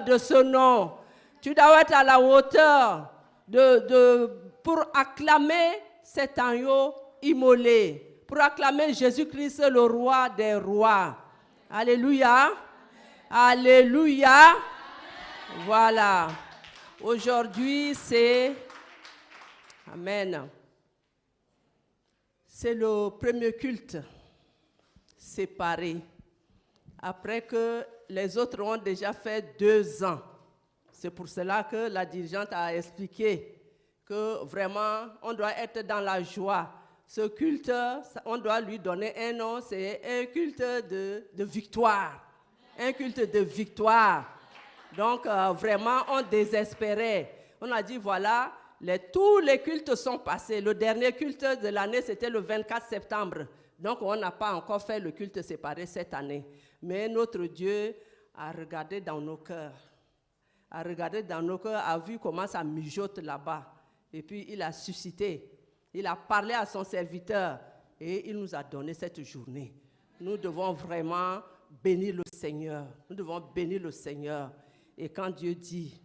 de ce nom. Tu dois être à la hauteur pour acclamer cet agneau immolé, pour acclamer Jésus-Christ, le roi des rois. Alléluia. Alléluia. Voilà. Aujourd'hui, c'est... Amen. C'est le premier culte séparé. Après que les autres ont déjà fait 2 ans. C'est pour cela que la dirigeante a expliqué que vraiment, on doit être dans la joie. Ce culte, on doit lui donner un nom, c'est un culte de victoire. Un culte de victoire. Donc, vraiment, on désespérait. On a dit, voilà, tous les cultes sont passés. Le dernier culte de l'année, c'était le 24 septembre. Donc, on n'a pas encore fait le culte séparé cette année. Mais notre Dieu a regardé dans nos cœurs. A vu comment ça mijote là-bas. Et puis, il a suscité. Il a parlé à son serviteur. Et il nous a donné cette journée. Nous devons vraiment bénir le Seigneur. Nous devons bénir le Seigneur. Et quand Dieu dit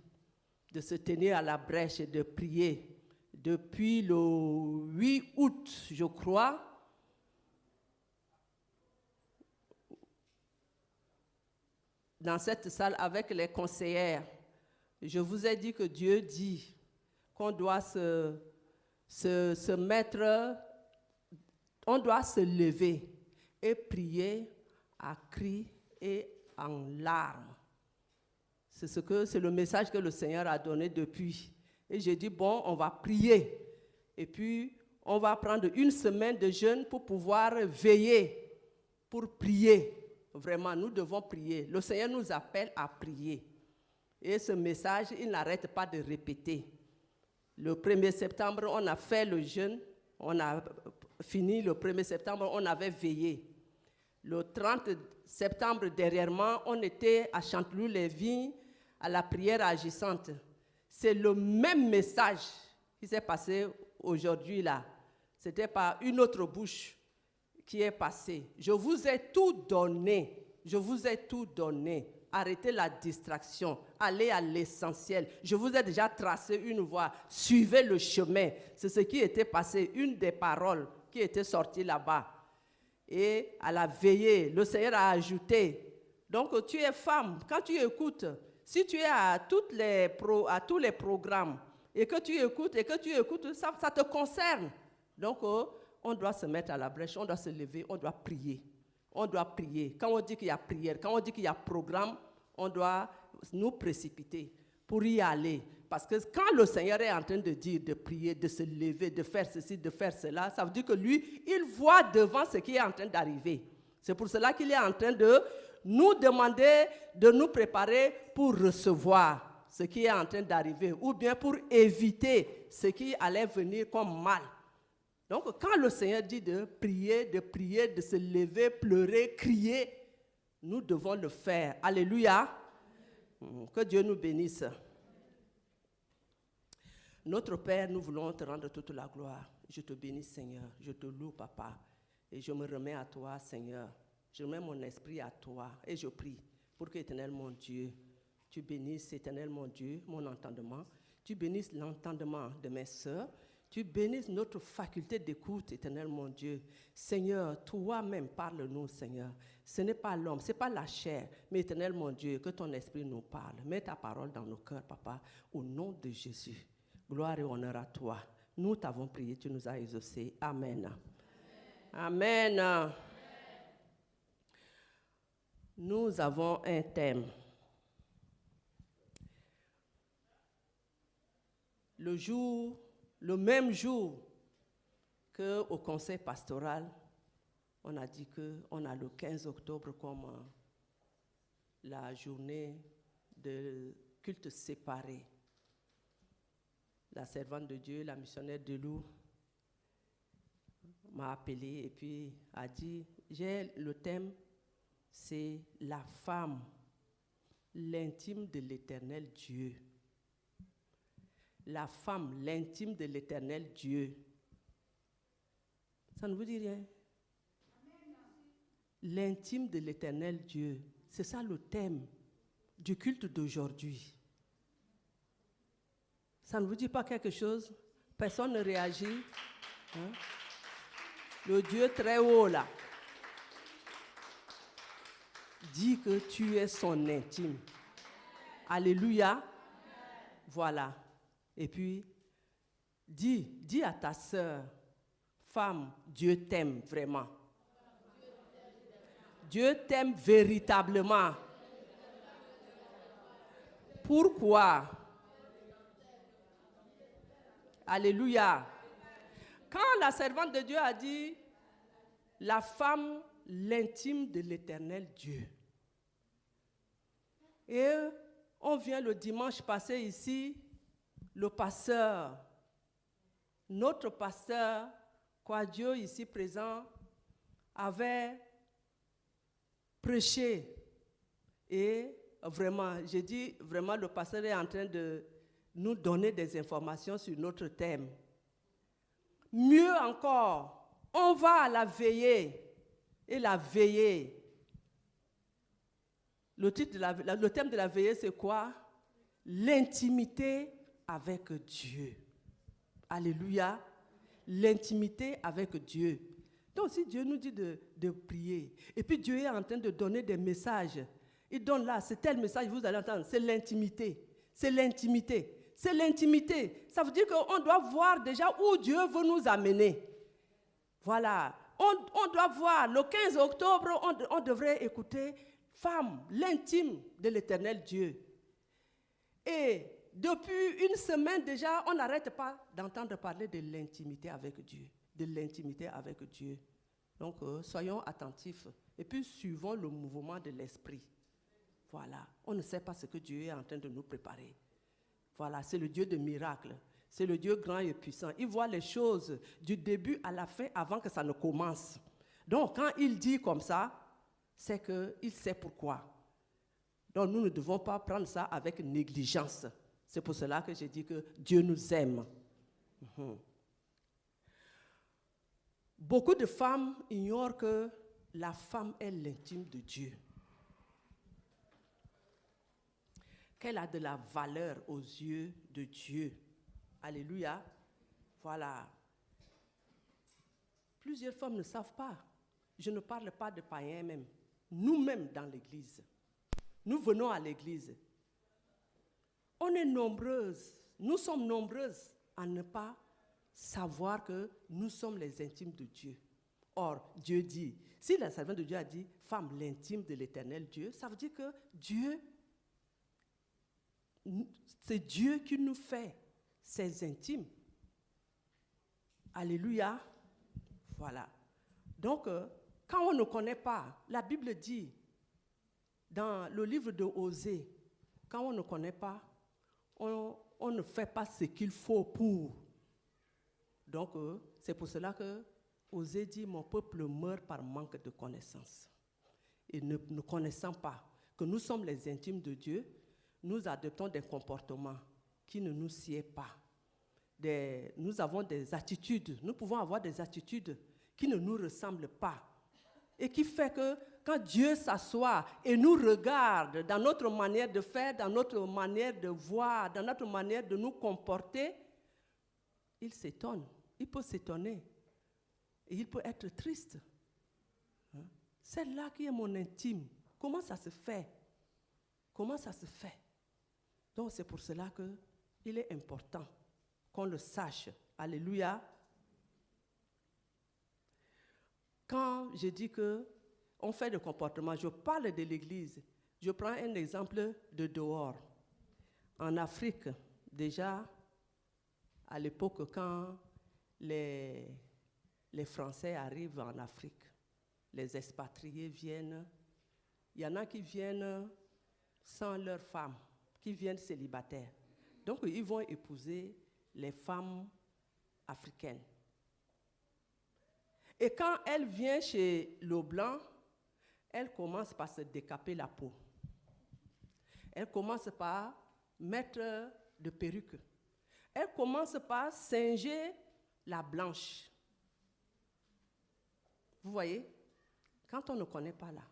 de se tenir à la brèche et de prier, depuis le 8 août, je crois, dans cette salle avec les conseillères, je vous ai dit que Dieu dit qu'on doit se mettre, on doit se lever et prier à cris et en larmes. C'est le message que le Seigneur a donné depuis. Et j'ai dit, bon, on va prier. Et puis, on va prendre 1 semaine de jeûne pour pouvoir veiller, pour prier. Vraiment, nous devons prier. Le Seigneur nous appelle à prier. Et ce message, il n'arrête pas de répéter. Le 1er septembre, on a fait le jeûne. On a fini le 1er septembre, on avait veillé. Le 30 septembre, dernièrement, on était à Chanteloup-les-Vignes, à la prière agissante. C'est le même message qui s'est passé aujourd'hui là. C'était par une autre bouche qui est passée. Je vous ai tout donné. Je vous ai tout donné. Arrêtez la distraction. Allez à l'essentiel. Je vous ai déjà tracé une voie. Suivez le chemin. C'est ce qui était passé, une des paroles qui était sortie là-bas. Et à la veillée, le Seigneur a ajouté. Donc tu es femme, quand tu écoutes, si tu es à tous les programmes et que tu écoutes, ça te concerne. Donc on doit se mettre à la brèche, on doit se lever, on doit prier. On doit prier. Quand on dit qu'il y a prière, quand on dit qu'il y a programme, on doit nous précipiter pour y aller. Parce que quand le Seigneur est en train de dire, de prier, de se lever, de faire ceci, de faire cela, ça veut dire que lui, il voit devant ce qui est en train d'arriver. C'est pour cela qu'il est en train de nous demander de nous préparer pour recevoir ce qui est en train d'arriver ou bien pour éviter ce qui allait venir comme mal. Donc, quand le Seigneur dit de prier, de se lever, pleurer, crier, nous devons le faire. Alléluia. Que Dieu nous bénisse. Notre Père, nous voulons te rendre toute la gloire. Je te bénis, Seigneur. Je te loue, Papa. Et je me remets à toi, Seigneur. Je mets mon esprit à toi et je prie pour que, Éternel mon Dieu, tu bénisses, Éternel mon Dieu, mon entendement. Tu bénisses l'entendement de mes sœurs. Tu bénisses notre faculté d'écoute, Éternel mon Dieu. Seigneur, toi-même parle-nous, Seigneur. Ce n'est pas l'homme, ce n'est pas la chair, mais Éternel mon Dieu, que ton esprit nous parle. Mets ta parole dans nos cœurs, Papa, au nom de Jésus. Gloire et honneur à toi. Nous t'avons prié, tu nous as exaucés. Amen. Amen. Amen. Nous avons un thème. Le même jour qu'au conseil pastoral, on a dit qu'on a le 15 octobre comme la journée de culte séparé. La servante de Dieu, la missionnaire de Lou, m'a appelé et puis a dit, le thème, c'est la femme, l'intime de l'Éternel Dieu. La femme, l'intime de l'Éternel Dieu. Ça ne vous dit rien? L'intime de l'Éternel Dieu. C'est ça le thème du culte d'aujourd'hui. Ça ne vous dit pas quelque chose? Personne ne réagit. Hein? Le Dieu très haut là dit que tu es son intime. Alléluia. Voilà. Et puis, dis à ta sœur, femme, Dieu t'aime vraiment. Dieu t'aime véritablement. Pourquoi? Alléluia. Quand la servante de Dieu a dit, la femme, l'intime de l'Éternel Dieu. Et on vient le dimanche passé ici, le pasteur, notre pasteur, quoi Dieu ici présent, avait prêché. Et vraiment, j'ai dit, vraiment, le pasteur est en train de nous donner des informations sur notre thème. Mieux encore, on va à la veillée. Et la veillée, le thème de la veillée, c'est quoi? L'intimité avec Dieu. Alléluia. L'intimité avec Dieu. Donc, si Dieu nous dit de prier, et puis Dieu est en train de donner des messages, il donne là, c'est tel message, vous allez entendre, c'est l'intimité. C'est l'intimité. C'est l'intimité. Ça veut dire qu'on doit voir déjà où Dieu veut nous amener. Voilà. On doit voir, le 15 octobre, on devrait écouter Femme, l'intime de l'Éternel Dieu. Et depuis une semaine déjà, on n'arrête pas d'entendre parler de l'intimité avec Dieu. De l'intimité avec Dieu. Donc, soyons attentifs. Et puis, suivons le mouvement de l'esprit. Voilà. On ne sait pas ce que Dieu est en train de nous préparer. Voilà, c'est le Dieu de miracles. C'est le Dieu grand et puissant. Il voit les choses du début à la fin avant que ça ne commence. Donc, quand il dit comme ça, c'est qu'il sait pourquoi. Donc, nous ne devons pas prendre ça avec négligence. C'est pour cela que j'ai dit que Dieu nous aime. Beaucoup de femmes ignorent que la femme est l'intime de Dieu. Qu'elle a de la valeur aux yeux de Dieu. Alléluia. Voilà. Plusieurs femmes ne savent pas. Je ne parle pas de païens même. Nous-mêmes dans l'église. Nous venons à l'église. On est nombreuses. Nous sommes nombreuses à ne pas savoir que nous sommes les intimes de Dieu. Or, Dieu dit, si la servante de Dieu a dit, femme, l'intime de l'Éternel Dieu, ça veut dire que Dieu, c'est Dieu qui nous fait ses intimes. Alléluia. Voilà. Donc, quand on ne connaît pas, la Bible dit, dans le livre de Osée, quand on ne connaît pas, on ne fait pas ce qu'il faut pour. Donc, c'est pour cela que Osée dit, mon peuple meurt par manque de connaissance. Et ne connaissant pas que nous sommes les intimes de Dieu, nous adoptons des comportements qui ne nous sied pas. Nous avons des attitudes, nous pouvons avoir des attitudes qui ne nous ressemblent pas. Et qui fait que quand Dieu s'assoit et nous regarde dans notre manière de faire, dans notre manière de voir, dans notre manière de nous comporter, il s'étonne, il peut s'étonner et il peut être triste. Celle-là qui est mon intime, comment ça se fait? Comment ça se fait? Donc c'est pour cela qu'il est important qu'on le sache. Alléluia. Quand je dis qu'on fait des comportements, je parle de l'Église. Je prends un exemple de dehors. En Afrique, déjà, à l'époque, quand les Français arrivent en Afrique, les expatriés viennent, il y en a qui viennent sans leur femme, qui viennent célibataires. Donc, ils vont épouser les femmes africaines. Et quand elle vient chez le blanc, elle commence par se décaper la peau. Elle commence par mettre de perruques. Elle commence par singer la blanche. Vous voyez, quand on ne connaît pas là,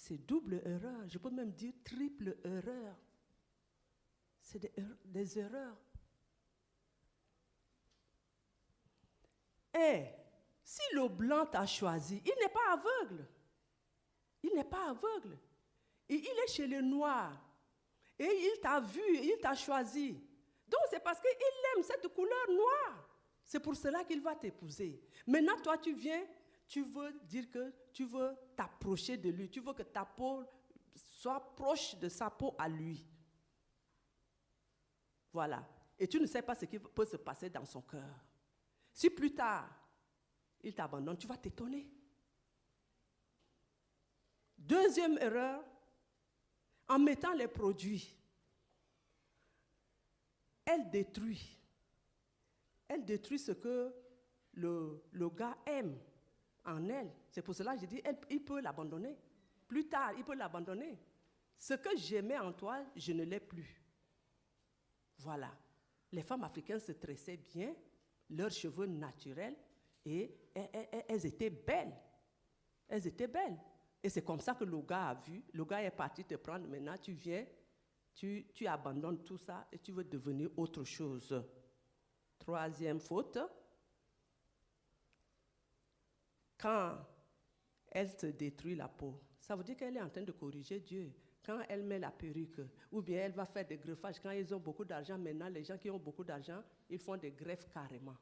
c'est double erreur. Je peux même dire triple erreur. C'est des erreurs. Et si le blanc t'a choisi, il n'est pas aveugle. Il n'est pas aveugle. Et il est chez le noir. Et il t'a vu, il t'a choisi. Donc c'est parce qu'il aime cette couleur noire. C'est pour cela qu'il va t'épouser. Maintenant, toi, tu viens, tu veux dire que tu veux t'approcher de lui. Tu veux que ta peau soit proche de sa peau à lui. Voilà. Et tu ne sais pas ce qui peut se passer dans son cœur. Si plus tard, il t'abandonne, tu vas t'étonner. Deuxième erreur, en mettant les produits, elle détruit. Elle détruit ce que le gars aime en elle. C'est pour cela que je dis, il peut l'abandonner. Plus tard, il peut l'abandonner. Ce que j'aimais en toi, je ne l'ai plus. Voilà. Les femmes africaines se tressaient bien, leurs cheveux naturels, et elles étaient belles. Elles étaient belles. Et c'est comme ça que le gars a vu. Le gars est parti te prendre. Maintenant, tu viens, tu abandonnes tout ça et tu veux devenir autre chose. Troisième faute. Quand elle te détruit la peau, ça veut dire qu'elle est en train de corriger Dieu. Quand elle met la perruque, ou bien elle va faire des greffages, quand ils ont beaucoup d'argent, maintenant, les gens qui ont beaucoup d'argent, ils font des greffes carrément.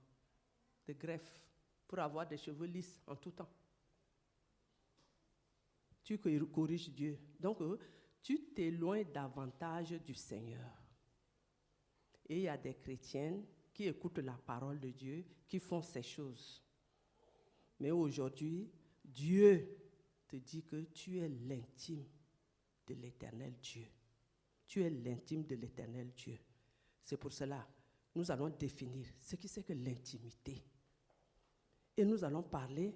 Des greffes pour avoir des cheveux lisses en tout temps. Tu corriges Dieu. Donc, tu t'éloignes davantage du Seigneur. Et il y a des chrétiennes qui écoutent la parole de Dieu, qui font ces choses. Mais aujourd'hui, Dieu te dit que tu es l'intime de l'Éternel Dieu. Tu es l'intime de l'Éternel Dieu. C'est pour cela, nous allons définir ce qui c'est que l'intimité. Et nous allons parler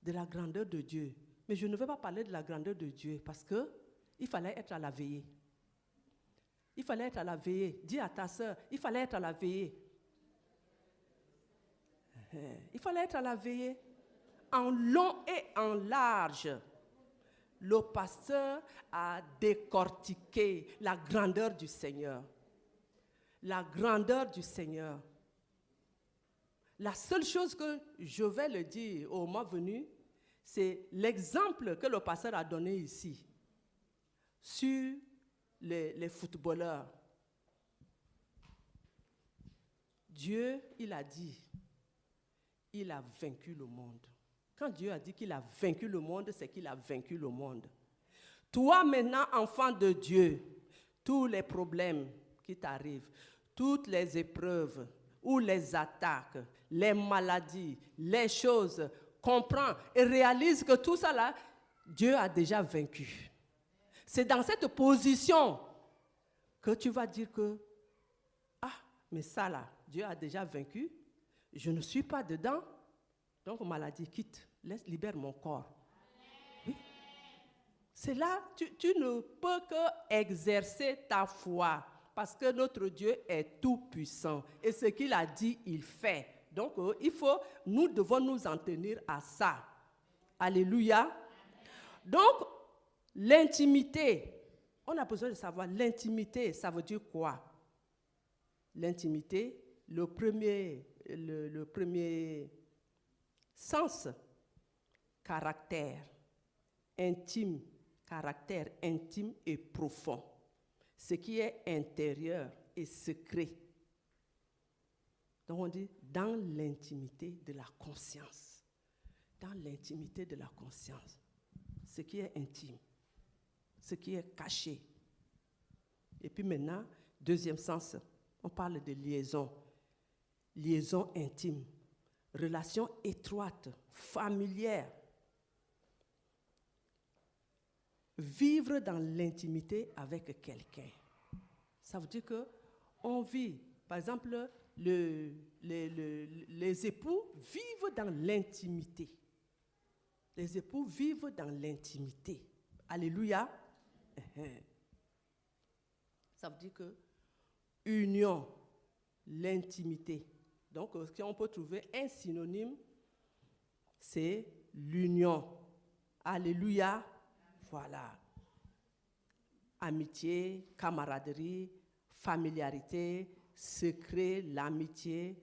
de la grandeur de Dieu. Mais je ne vais pas parler de la grandeur de Dieu parce qu'il fallait être à la veillée. Il fallait être à la veillée. Dis à ta sœur, il fallait être à la veillée. Il fallait être à la veillée. En long et en large, le pasteur a décortiqué la grandeur du Seigneur. La grandeur du Seigneur. La seule chose que je vais le dire au moment venu, c'est l'exemple que le pasteur a donné ici sur les footballeurs. Dieu, il a dit, il a vaincu le monde. Quand Dieu a dit qu'il a vaincu le monde, c'est qu'il a vaincu le monde. Toi maintenant, enfant de Dieu, tous les problèmes qui t'arrivent, toutes les épreuves ou les attaques, les maladies, les choses, comprends et réalise que tout ça là, Dieu a déjà vaincu. C'est dans cette position que tu vas dire que, ah, mais ça là, Dieu a déjà vaincu, je ne suis pas dedans, donc maladie, quitte, libère mon corps. Oui. C'est là, tu ne peux que exercer ta foi, parce que notre Dieu est tout puissant, et ce qu'il a dit, il fait. Donc, nous devons nous en tenir à ça. Alléluia. Donc, l'intimité, on a besoin de savoir, l'intimité, ça veut dire quoi? L'intimité, le premier sens, caractère intime et profond. Ce qui est intérieur et secret. Donc on dit dans l'intimité de la conscience. Dans l'intimité de la conscience. Ce qui est intime. Ce qui est caché. Et puis maintenant, deuxième sens, on parle de liaison. Liaison intime. Relation étroite, familière. Vivre dans l'intimité avec quelqu'un. Ça veut dire qu'on vit, par exemple, les époux vivent dans l'intimité. Les époux vivent dans l'intimité. Alléluia. Ça veut dire que union, l'intimité. Donc, si on peut trouver un synonyme, c'est l'union. Alléluia. Voilà. Amitié, camaraderie, familiarité, secret, l'amitié,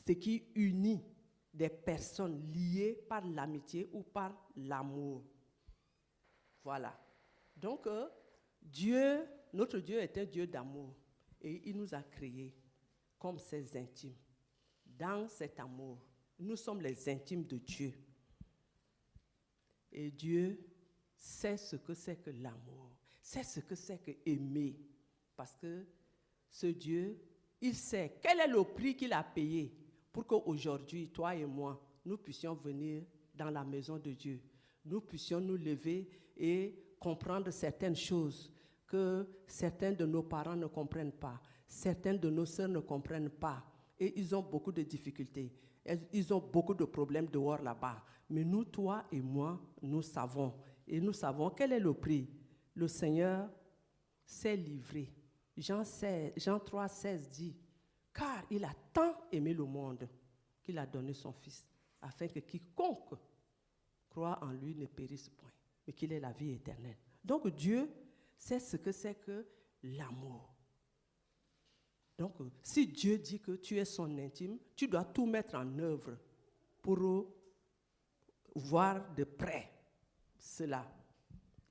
ce qui unit des personnes liées par l'amitié ou par l'amour. Voilà. Donc, Dieu, notre Dieu est un Dieu d'amour et il nous a créés comme ses intimes. Dans cet amour, nous sommes les intimes de Dieu. Et Dieu sait ce que c'est que l'amour, sait ce que c'est que aimer. Parce que ce Dieu, il sait quel est le prix qu'il a payé pour qu'aujourd'hui, toi et moi, nous puissions venir dans la maison de Dieu. Nous puissions nous lever et comprendre certaines choses que certains de nos parents ne comprennent pas, certains de nos sœurs ne comprennent pas. Et ils ont beaucoup de difficultés. Ils ont beaucoup de problèmes dehors là-bas. Mais nous, toi et moi, nous savons. Et nous savons quel est le prix. Le Seigneur s'est livré. Jean 3, 16 dit, « Car il a tant aimé le monde qu'il a donné son Fils, afin que quiconque croit en lui ne périsse point, mais qu'il ait la vie éternelle. » Donc Dieu sait ce que c'est que l'amour. Donc, si Dieu dit que tu es son intime, tu dois tout mettre en œuvre pour voir de près cela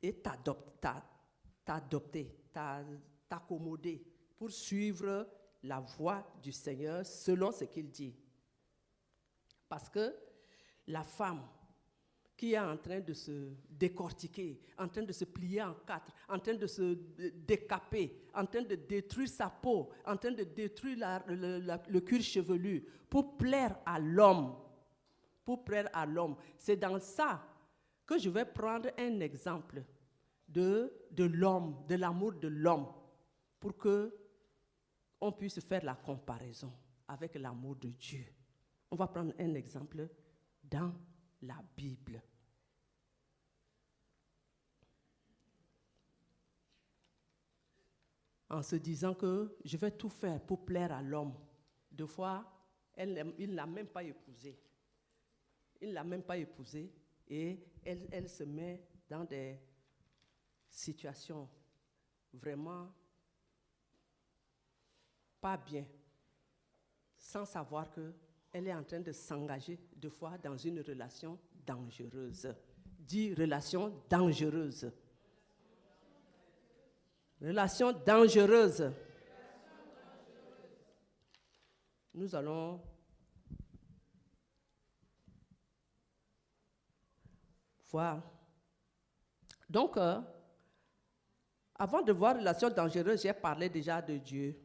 et t'adopter, t'accommoder pour suivre la voie du Seigneur selon ce qu'il dit. Parce que la femme qui est en train de se décortiquer, en train de se plier en quatre, en train de se décaper, en train de détruire sa peau, en train de détruire le cuir chevelu pour plaire à l'homme. Pour plaire à l'homme. C'est dans ça que je vais prendre un exemple de l'homme, de l'amour de l'homme, pour qu'on puisse faire la comparaison avec l'amour de Dieu. On va prendre un exemple dans la Bible. En se disant que je vais tout faire pour plaire à l'homme. Deux fois, il ne l'a même pas épousée. Il ne l'a même pas épousée et elle se met dans des situations vraiment pas bien, sans savoir qu'elle est en train de s'engager deux fois dans une relation dangereuse. Dis relation dangereuse. Relation dangereuse. Nous allons voir. Donc, avant de voir relation dangereuse, j'ai parlé déjà de Dieu.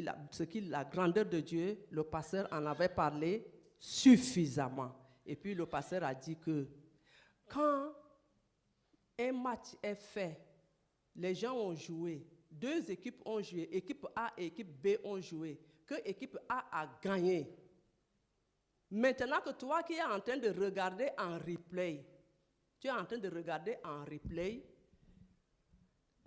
La grandeur de Dieu, le pasteur en avait parlé suffisamment. Et puis le pasteur a dit que quand un match est fait, les gens ont joué, deux équipes ont joué, équipe A et équipe B ont joué, que équipe A a gagné. Maintenant que toi qui es en train de regarder en replay, tu es en train de regarder en replay,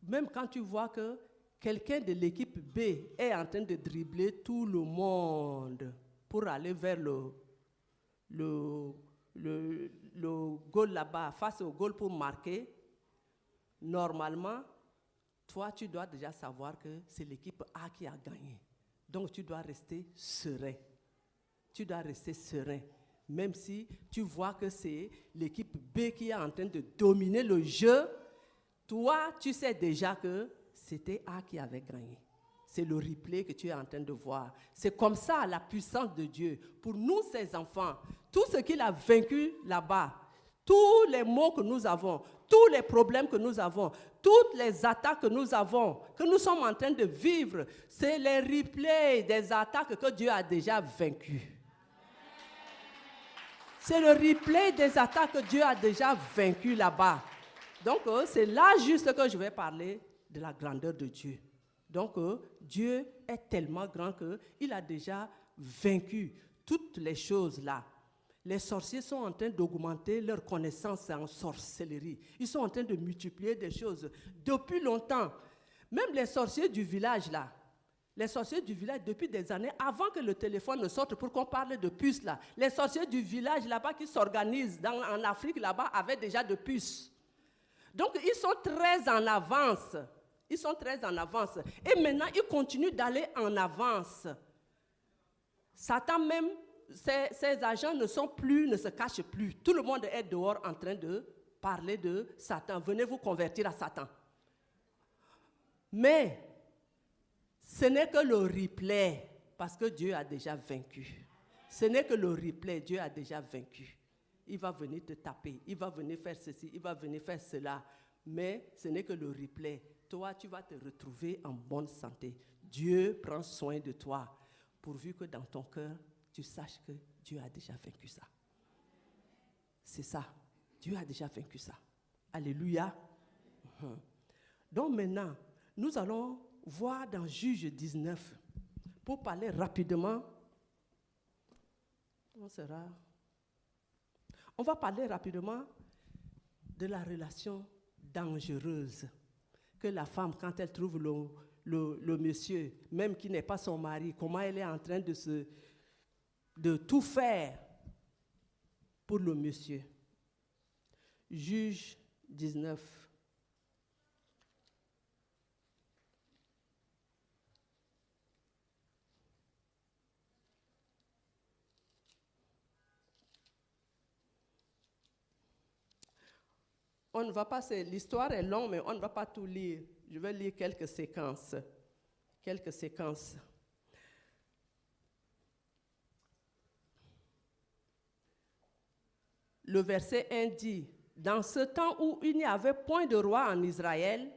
même quand tu vois que quelqu'un de l'équipe B est en train de dribbler tout le monde pour aller vers le goal là-bas, face au goal pour marquer, normalement, toi, tu dois déjà savoir que c'est l'équipe A qui a gagné. Donc, tu dois rester serein. Tu dois rester serein. Même si tu vois que c'est l'équipe B qui est en train de dominer le jeu, toi, tu sais déjà que c'était A qui avait gagné. C'est le replay que tu es en train de voir. C'est comme ça la puissance de Dieu. Pour nous, ses enfants, tout ce qu'il a vaincu là-bas, tous les maux que nous avons, tous les problèmes que nous avons, toutes les attaques que nous avons, que nous sommes en train de vivre, c'est les replays des attaques que Dieu a déjà vaincues. C'est le replay des attaques que Dieu a déjà vaincues là-bas. Donc, c'est là juste que je vais parler de la grandeur de Dieu. Donc, Dieu est tellement grand qu'il a déjà vaincu toutes les choses là. Les sorciers sont en train d'augmenter leur connaissance en sorcellerie. Ils sont en train de multiplier des choses depuis longtemps. Même les sorciers du village là, Les sorciers du village, depuis des années, avant que le téléphone ne sorte pour qu'on parle de puces, là, les sorciers du village là-bas qui s'organisent en Afrique là-bas avaient déjà de puces. Donc, ils sont très en avance. Ils sont très en avance. Et maintenant, ils continuent d'aller en avance. Satan même, ses agents ne se cachent plus. Tout le monde est dehors en train de parler de Satan. Venez vous convertir à Satan. Mais, ce n'est que le replay, parce que Dieu a déjà vaincu. Ce n'est que le replay, Dieu a déjà vaincu. Il va venir te taper, il va venir faire ceci, il va venir faire cela. Mais ce n'est que le replay. Toi, tu vas te retrouver en bonne santé. Dieu prend soin de toi, pourvu que dans ton cœur, tu saches que Dieu a déjà vaincu ça. C'est ça. Dieu a déjà vaincu ça. Alléluia. Donc maintenant, nous allons voir dans Juge 19, pour parler rapidement. On va parler rapidement de la relation dangereuse que la femme, quand elle trouve le monsieur, même qui n'est pas son mari, comment elle est en train de tout faire pour le monsieur. Juge 19. On ne va pas, l'histoire est longue, mais on ne va pas tout lire. Je vais lire quelques séquences. Quelques séquences. Le verset 1 dit, « Dans ce temps où il n'y avait point de roi en Israël,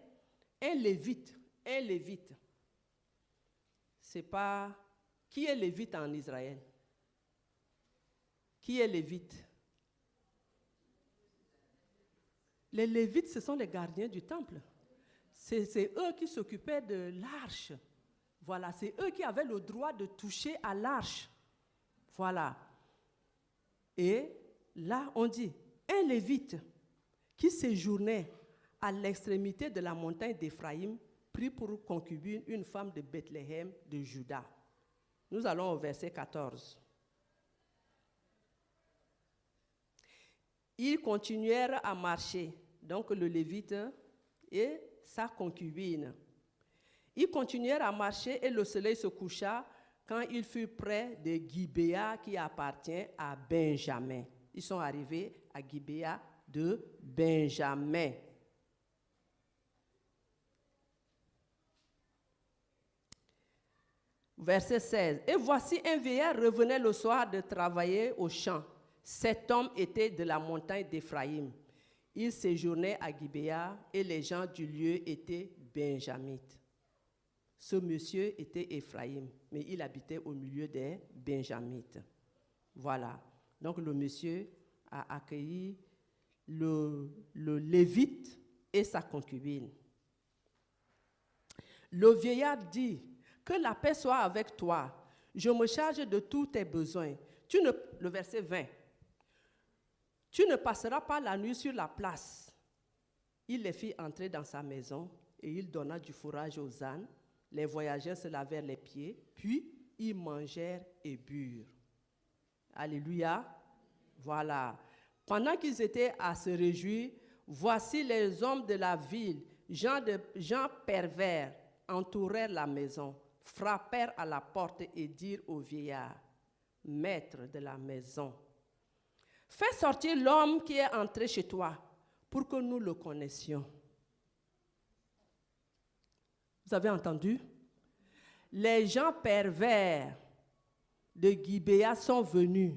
un lévite, c'est pas... Qui est lévite en Israël? Qui est lévite? Les Lévites, ce sont les gardiens du temple. C'est eux qui s'occupaient de l'arche. Voilà, c'est eux qui avaient le droit de toucher à l'arche. Voilà. Et là, on dit, un Lévite qui séjournait à l'extrémité de la montagne d'Éphraïm prit pour concubine une femme de Bethléem de Juda. Nous allons au verset 14. Ils continuèrent à marcher, donc le Lévite et sa concubine. Ils continuèrent à marcher et le soleil se coucha quand il fut près de Gibéa qui appartient à Benjamin. Ils sont arrivés à Gibéa de Benjamin. Verset 16. Et voici un vieillard revenait le soir de travailler au champ. Cet homme était de la montagne d'Éphraïm. Il séjournait à Gibéa et les gens du lieu étaient benjamites. Ce monsieur était Éphraïm, mais il habitait au milieu des benjamites. Voilà. Donc le monsieur a accueilli le Lévite et sa concubine. Le vieillard dit, « Que la paix soit avec toi. Je me charge de tous tes besoins. » Le verset 20. Tu ne passeras pas la nuit sur la place. Il les fit entrer dans sa maison et il donna du fourrage aux ânes. Les voyageurs se lavèrent les pieds, puis ils mangèrent et burent. Alléluia. Voilà. Pendant qu'ils étaient à se réjouir, voici les hommes de la ville, gens pervers, entourèrent la maison, frappèrent à la porte et dirent au vieillard, « Maître de la maison, fais sortir l'homme qui est entré chez toi pour que nous le connaissions. » Vous avez entendu? Les gens pervers de Gibéa sont venus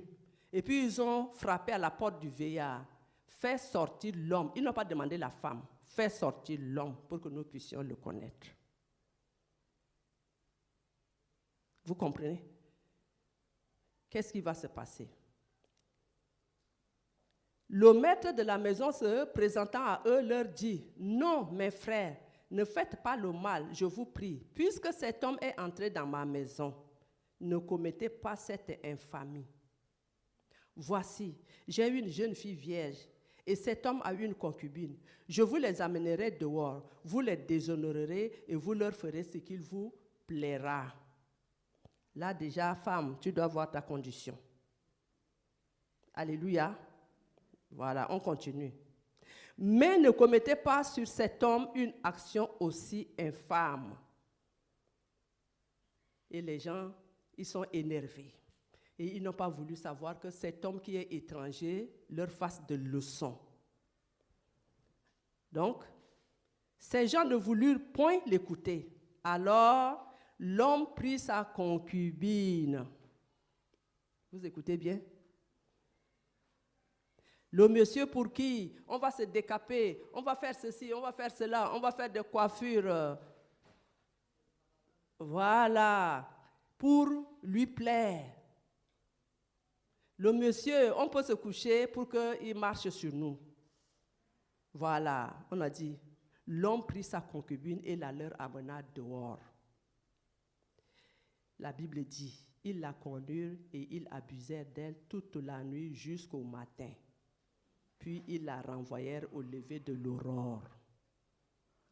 et puis ils ont frappé à la porte du vieillard. Fais sortir l'homme. Ils n'ont pas demandé la femme. Fais sortir l'homme pour que nous puissions le connaître. Vous comprenez? Qu'est-ce qui va se passer? Le maître de la maison se présentant à eux leur dit, « Non, mes frères, ne faites pas le mal, je vous prie. Puisque cet homme est entré dans ma maison, ne commettez pas cette infamie. Voici, j'ai une jeune fille vierge, et cet homme a une concubine. Je vous les amènerai dehors, vous les déshonorerez et vous leur ferez ce qu'il vous plaira. Là déjà, femme, tu dois voir ta condition. Alléluia. Voilà, on continue. Mais ne commettez pas sur cet homme une action aussi infâme. Et les gens, ils sont énervés. Et ils n'ont pas voulu savoir que cet homme qui est étranger leur fasse de leçons. Donc, ces gens ne voulurent point l'écouter. Alors, l'homme prit sa concubine. Vous écoutez bien? Le monsieur pour qui on va se décaper, on va faire ceci, on va faire cela, on va faire des coiffures. Voilà, pour lui plaire. Le monsieur, on peut se coucher pour qu'il marche sur nous. Voilà, on a dit, l'homme prit sa concubine et la leur amena dehors. La Bible dit, ils la conduirent et ils abusèrent d'elle toute la nuit jusqu'au matin. Puis ils la renvoyèrent au lever de l'aurore.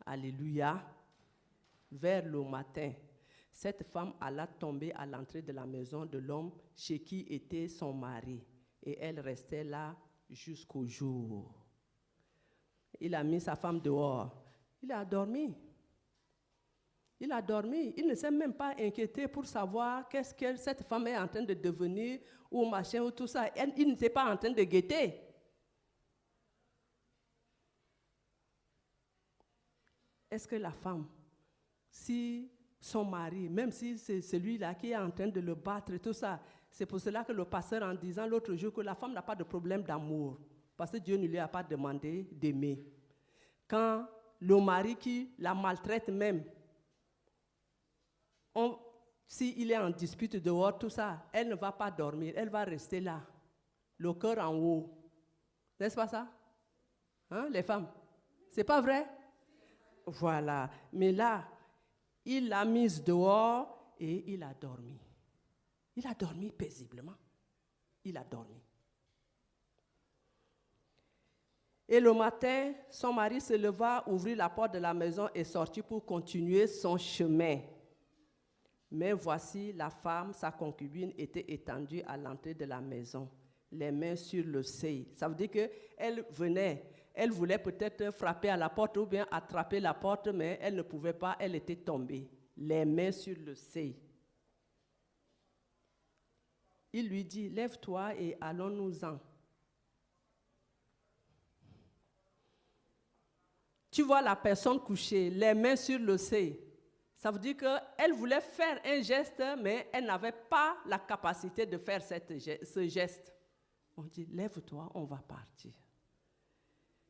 Alléluia. Vers le matin, cette femme alla tomber à l'entrée de la maison de l'homme chez qui était son mari. Et elle restait là jusqu'au jour. Il a mis sa femme dehors. Il a dormi. Il a dormi. Il ne s'est même pas inquiété pour savoir qu'est-ce que cette femme est en train de devenir ou machin ou tout ça. Il n'était pas en train de guetter. Est-ce que la femme, si son mari, même si c'est celui-là qui est en train de le battre et tout ça, c'est pour cela que le pasteur en disant l'autre jour que la femme n'a pas de problème d'amour, parce que Dieu ne lui a pas demandé d'aimer. Quand le mari qui la maltraite même, s'il est en dispute dehors, tout ça, elle ne va pas dormir, elle va rester là, le cœur en haut. N'est-ce pas ça? Hein, les femmes? C'est pas vrai? Voilà. Mais là, il l'a mise dehors et il a dormi. Il a dormi paisiblement. Il a dormi. Et le matin, son mari se leva, ouvrit la porte de la maison et sortit pour continuer son chemin. Mais voici, la femme, sa concubine, était étendue à l'entrée de la maison, les mains sur le seuil. Ça veut dire qu'elle venait, elle voulait peut-être frapper à la porte ou bien attraper la porte, mais elle ne pouvait pas, elle était tombée, les mains sur le seuil. Il lui dit, lève-toi et allons-nous-en. Tu vois la personne couchée, les mains sur le seuil. Ça veut dire qu'elle voulait faire un geste, mais elle n'avait pas la capacité de faire ce geste. On dit, lève-toi, on va partir.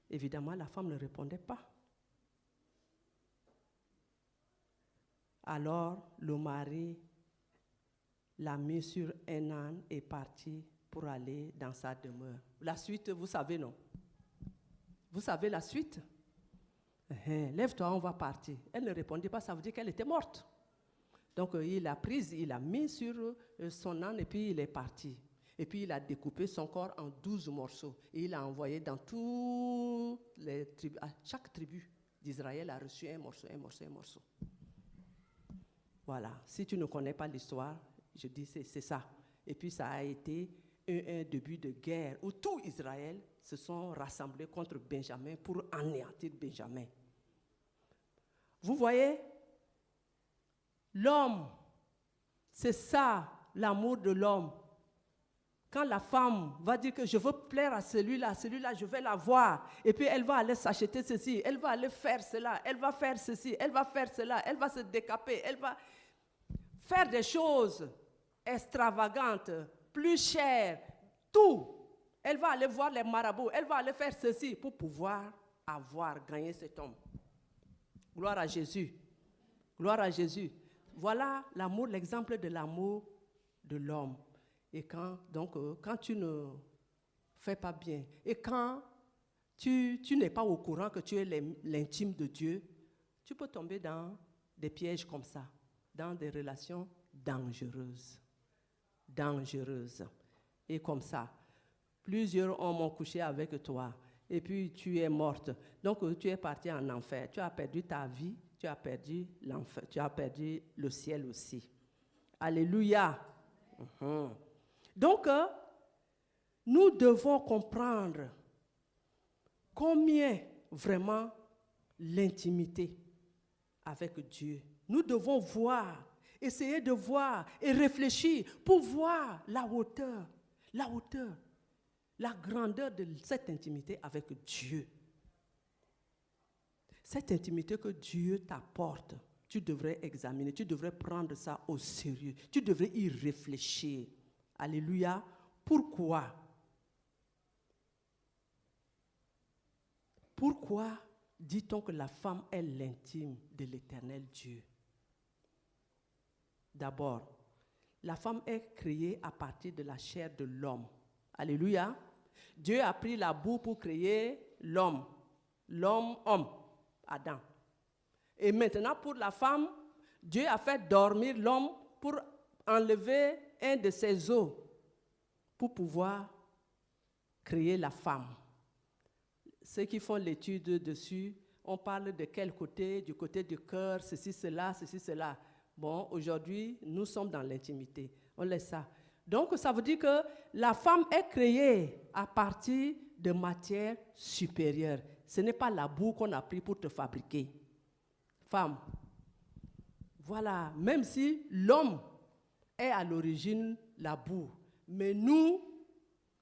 Évidemment, la femme ne répondait pas. Alors, le mari l'a mis sur un âne et parti pour aller dans sa demeure. La suite, vous savez, non? Vous savez la suite? Lève-toi, on va partir. Elle ne répondait pas, ça veut dire qu'elle était morte. Donc il l'a prise, il l'a mis sur son âne et puis il est parti. Et puis il a découpé son corps en 12 morceaux et il l'a envoyé dans toutes les tribus. Chaque tribu d'Israël a reçu un morceau, un morceau, un morceau. Voilà, si tu ne connais pas l'histoire, je dis c'est ça. Et puis ça a été un début de guerre où tout Israël se sont rassemblés contre Benjamin pour anéantir Benjamin. Vous voyez, l'homme, c'est ça l'amour de l'homme. Quand la femme va dire que je veux plaire à celui-là, je vais la voir, et puis elle va aller s'acheter ceci, elle va aller faire cela, elle va faire ceci, elle va faire cela, elle va se décaper, elle va faire des choses extravagantes, plus chères, tout. Elle va aller voir les marabouts, elle va aller faire ceci pour pouvoir gagné cet homme. Gloire à Jésus. Gloire à Jésus. Voilà l'amour, l'exemple de l'amour de l'homme. Et quand tu ne fais pas bien, et quand tu n'es pas au courant que tu es l'intime de Dieu, tu peux tomber dans des pièges comme ça, dans des relations dangereuses. Dangereuses. Et comme ça, plusieurs hommes ont couché avec toi. et puis tu es morte. Donc tu es partie en enfer. Tu as perdu ta vie, tu as perdu l'enfer, tu as perdu le ciel aussi. Alléluia. Donc, nous devons comprendre combien vraiment l'intimité avec Dieu. Nous devons voir, essayer de voir et réfléchir pour voir la hauteur, la grandeur de cette intimité avec Dieu. Cette intimité que Dieu t'apporte, tu devrais examiner, tu devrais prendre ça au sérieux, tu devrais y réfléchir. Alléluia. Pourquoi? Pourquoi dit-on que la femme est l'intime de l'Éternel Dieu? D'abord, la femme est créée à partir de la chair de l'homme. Alléluia. Dieu a pris la boue pour créer l'homme, homme, Adam. Et maintenant, pour la femme, Dieu a fait dormir l'homme pour enlever un de ses os pour pouvoir créer la femme. Ceux qui font l'étude dessus, on parle de quel côté? Du côté du cœur, ceci, cela, ceci, cela. Bon, aujourd'hui, nous sommes dans l'intimité. On laisse ça. Donc, ça veut dire que la femme est créée à partir de matière supérieure. Ce n'est pas la boue qu'on a pris pour te fabriquer. Femme, voilà, même si l'homme est à l'origine la boue, mais nous,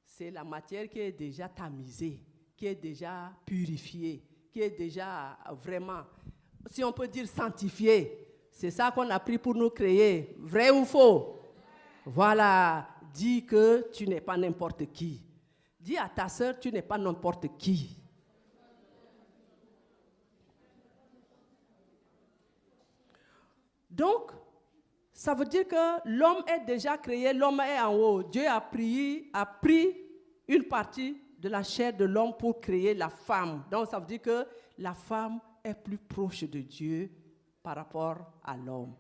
c'est la matière qui est déjà tamisée, qui est déjà purifiée, qui est déjà vraiment, si on peut dire, sanctifiée. C'est ça qu'on a pris pour nous créer. Vrai ou faux? Voilà. Dis que tu n'es pas n'importe qui. Dis à ta sœur, tu n'es pas n'importe qui. Donc, ça veut dire que l'homme est déjà créé, l'homme est en haut. Dieu a pris une partie de la chair de l'homme pour créer la femme. Donc, ça veut dire que la femme est plus proche de Dieu par rapport à l'homme.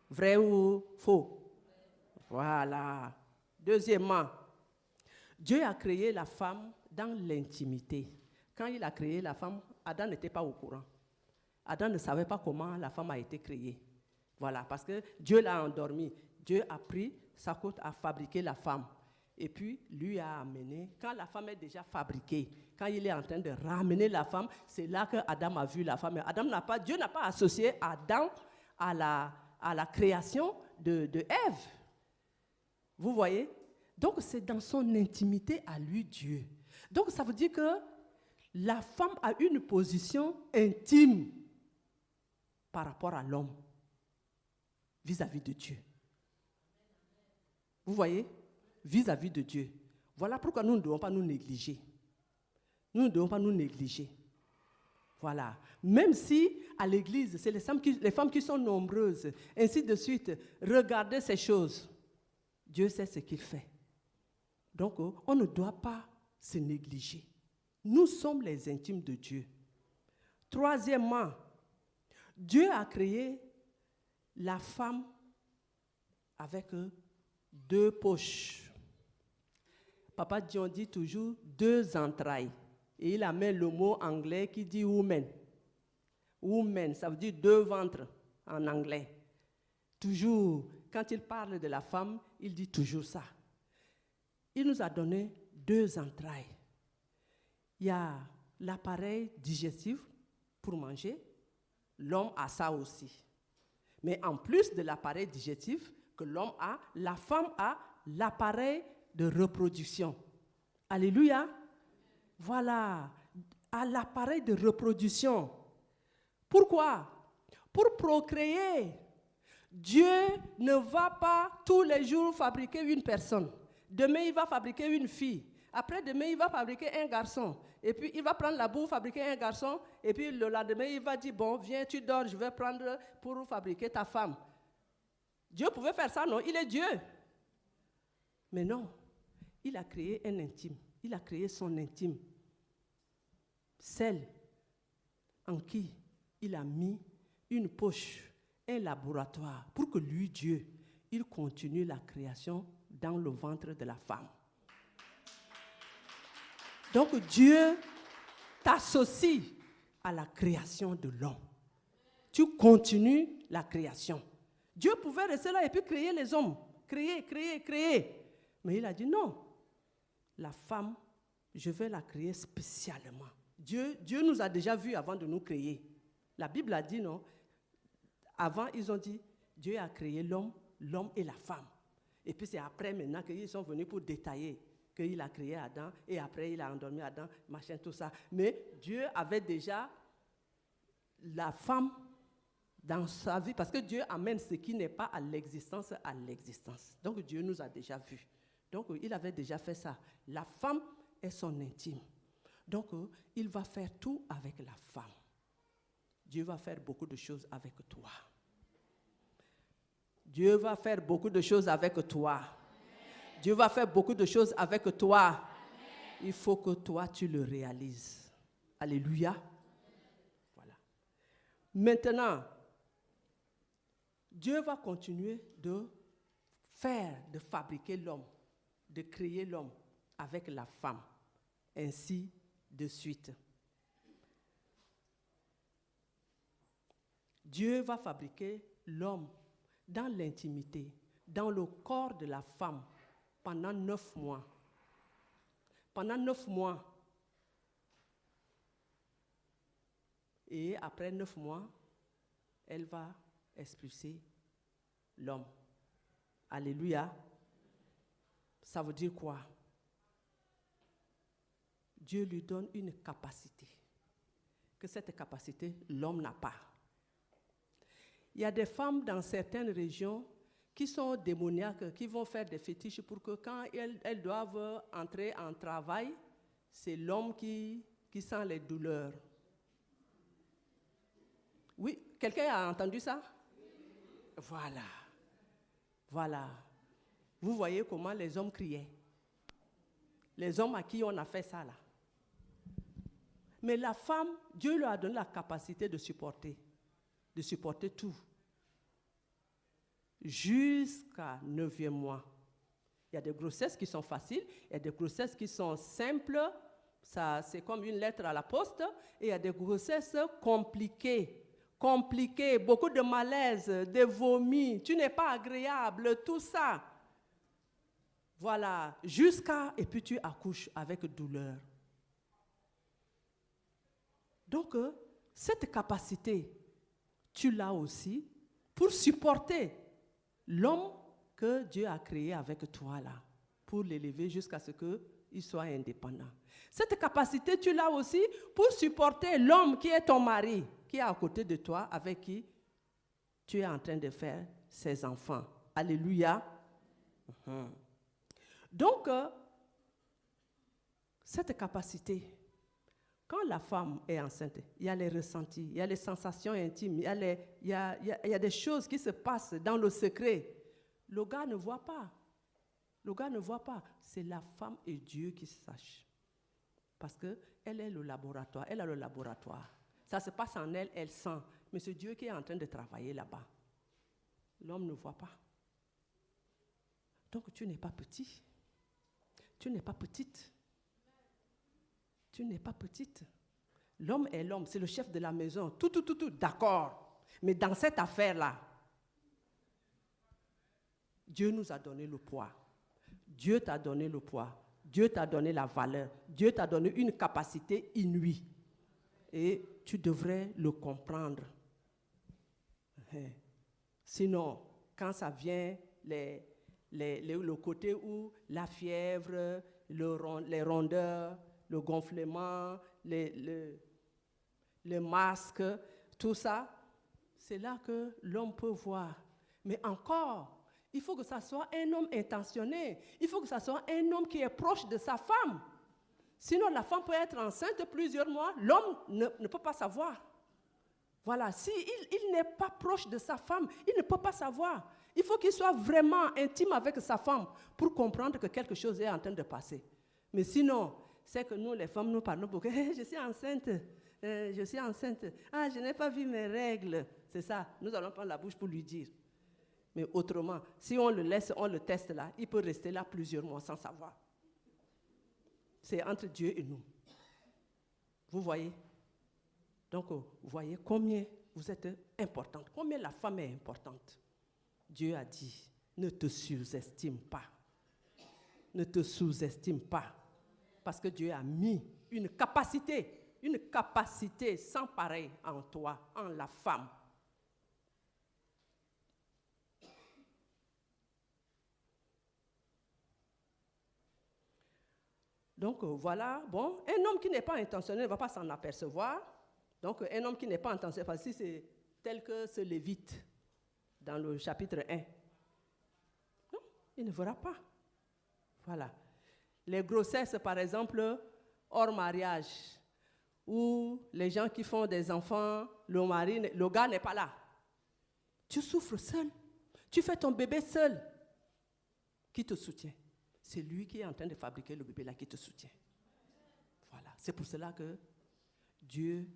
Vrai ou faux? Voilà. Deuxièmement, Dieu a créé la femme dans l'intimité. Quand il a créé la femme, Adam n'était pas au courant. Adam ne savait pas comment la femme a été créée. Voilà, parce que Dieu l'a endormi. Dieu a pris sa côte à fabriquer la femme. Et puis, lui a amené, quand la femme est déjà fabriquée, quand il est en train de ramener la femme, c'est là que Adam a vu la femme. Dieu n'a pas associé Adam à la création de Ève. Vous voyez? Donc, c'est dans son intimité à lui, Dieu. Donc, ça veut dire que la femme a une position intime par rapport à l'homme, vis-à-vis de Dieu. Vous voyez? Vis-à-vis de Dieu. Voilà pourquoi nous ne devons pas nous négliger. Nous ne devons pas nous négliger. Voilà. Même si à l'église, c'est les femmes qui sont nombreuses, ainsi de suite, regardez ces choses. Dieu sait ce qu'il fait. Donc, on ne doit pas se négliger. Nous sommes les intimes de Dieu. Troisièmement, Dieu a créé la femme avec 2 poches. Papa Dion dit toujours 2 entrailles. Et il amène le mot anglais qui dit woman. Woman, ça veut dire 2 ventres en anglais. Toujours, quand il parle de la femme, il dit toujours ça. Il nous a donné 2 entrailles. Il y a l'appareil digestif pour manger. L'homme a ça aussi. Mais en plus de l'appareil digestif que l'homme a, la femme a l'appareil de reproduction. Alléluia. Voilà, à l'appareil de reproduction. Pourquoi? Pour procréer. Dieu ne va pas tous les jours fabriquer une personne. Demain, il va fabriquer une fille. Après-demain, il va fabriquer un garçon. Et puis, il va prendre la boue, fabriquer un garçon. Et puis, le lendemain, il va dire, bon, viens, tu dors, je vais prendre pour fabriquer ta femme. Dieu pouvait faire ça, non? Il est Dieu. Mais non, il a créé un intime. Il a créé son intime. Celle en qui il a mis une poche, un laboratoire, pour que lui, Dieu, il continue la création dans le ventre de la femme. Donc Dieu t'associes à la création de l'homme. Tu continues la création. Dieu pouvait rester là et puis créer les hommes. Créer. Mais il a dit non. La femme, je vais la créer spécialement. Dieu nous a déjà vus avant de nous créer. La Bible a dit non. Avant, ils ont dit, Dieu a créé l'homme et la femme. Et puis c'est après maintenant qu'ils sont venus pour détailler qu'il a créé Adam et après il a endormi Adam, machin, tout ça. Mais Dieu avait déjà la femme dans sa vie, parce que Dieu amène ce qui n'est pas à l'existence. Donc Dieu nous a déjà vus. Donc il avait déjà fait ça. La femme est son intime. Donc il va faire tout avec la femme. Dieu va faire beaucoup de choses avec toi. Dieu va faire beaucoup de choses avec toi. Dieu va faire beaucoup de choses avec toi. Il faut que toi, tu le réalises. Alléluia. Voilà. Maintenant, Dieu va continuer de fabriquer l'homme, de créer l'homme avec la femme, ainsi de suite. Dieu va fabriquer l'homme dans l'intimité, dans le corps de la femme, pendant 9 mois. Pendant 9 mois. Et après 9 mois, elle va expulser l'homme. Alléluia. Ça veut dire quoi? Dieu lui donne une capacité, que cette capacité, l'homme n'a pas. Il y a des femmes dans certaines régions qui sont démoniaques, qui vont faire des fétiches pour que quand elles doivent entrer en travail, c'est l'homme qui sent les douleurs. Oui, quelqu'un a entendu ça? Voilà. Vous voyez comment les hommes criaient. Les hommes à qui on a fait ça là. Mais la femme, Dieu lui a donné la capacité de supporter tout. Jusqu'à 9e mois. Il y a des grossesses qui sont faciles, il y a des grossesses qui sont simples, ça, c'est comme une lettre à la poste, et il y a des grossesses compliquées, beaucoup de malaise, des vomis, tu n'es pas agréable, tout ça. Voilà, et puis tu accouches avec douleur. Donc, cette capacité, tu l'as aussi pour supporter l'homme que Dieu a créé avec toi là, pour l'élever jusqu'à ce qu'il soit indépendant. Cette capacité, tu l'as aussi pour supporter l'homme qui est ton mari, qui est à côté de toi, avec qui tu es en train de faire ses enfants. Alléluia. Donc, cette capacité, quand la femme est enceinte, il y a les ressentis, il y a les sensations intimes, il y a des choses qui se passent dans le secret. Le gars ne voit pas. C'est la femme et Dieu qui sachent. Parce qu'elle est le laboratoire, elle a le laboratoire. Ça se passe en elle, elle sent. Mais c'est Dieu qui est en train de travailler là-bas. L'homme ne voit pas. Donc tu n'es pas petit. Tu n'es pas petite. L'homme est l'homme, c'est le chef de la maison. Tout, d'accord. Mais dans cette affaire-là, Dieu nous a donné le poids. Dieu t'a donné le poids. Dieu t'a donné la valeur. Dieu t'a donné une capacité inouïe. Et tu devrais le comprendre. Sinon, quand ça vient, le côté où la fièvre, les rondeurs, le gonflement, les masques, tout ça, c'est là que l'homme peut voir. Mais encore, il faut que ça soit un homme intentionné. Il faut que ça soit un homme qui est proche de sa femme. Sinon, la femme peut être enceinte plusieurs mois, l'homme ne peut pas savoir. Voilà, s'il n'est pas proche de sa femme, il ne peut pas savoir. Il faut qu'il soit vraiment intime avec sa femme pour comprendre que quelque chose est en train de passer. Mais sinon, c'est que nous, les femmes, nous parlons beaucoup. Je suis enceinte. Ah, je n'ai pas vu mes règles. C'est ça. Nous allons prendre la bouche pour lui dire. Mais autrement, si on le laisse, on le teste là, il peut rester là plusieurs mois sans savoir. C'est entre Dieu et nous. Vous voyez? Donc, vous voyez combien vous êtes importante, combien la femme est importante. Dieu a dit, ne te sous-estime pas. Ne te sous-estime pas. Parce que Dieu a mis une capacité sans pareil en toi, en la femme. Donc voilà, bon, un homme qui n'est pas intentionnel ne va pas s'en apercevoir. Donc un homme qui n'est pas intentionnel, parce que c'est tel que ce Lévite dans le chapitre 1. Non, il ne verra pas. Voilà. Les grossesses, par exemple, hors mariage, ou les gens qui font des enfants, le gars n'est pas là. Tu souffres seul. Tu fais ton bébé seul. Qui te soutient? C'est lui qui est en train de fabriquer le bébé là qui te soutient. Voilà. C'est pour cela que Dieu,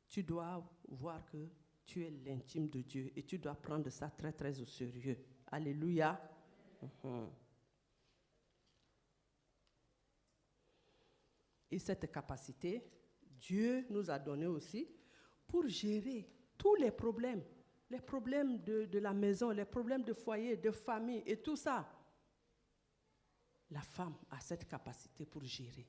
tu dois voir que tu es l'intime de Dieu et tu dois prendre ça très très au sérieux. Alléluia. Et cette capacité, Dieu nous a donné aussi pour gérer tous les problèmes de la maison, les problèmes de foyer, de famille et tout ça. La femme a cette capacité pour gérer.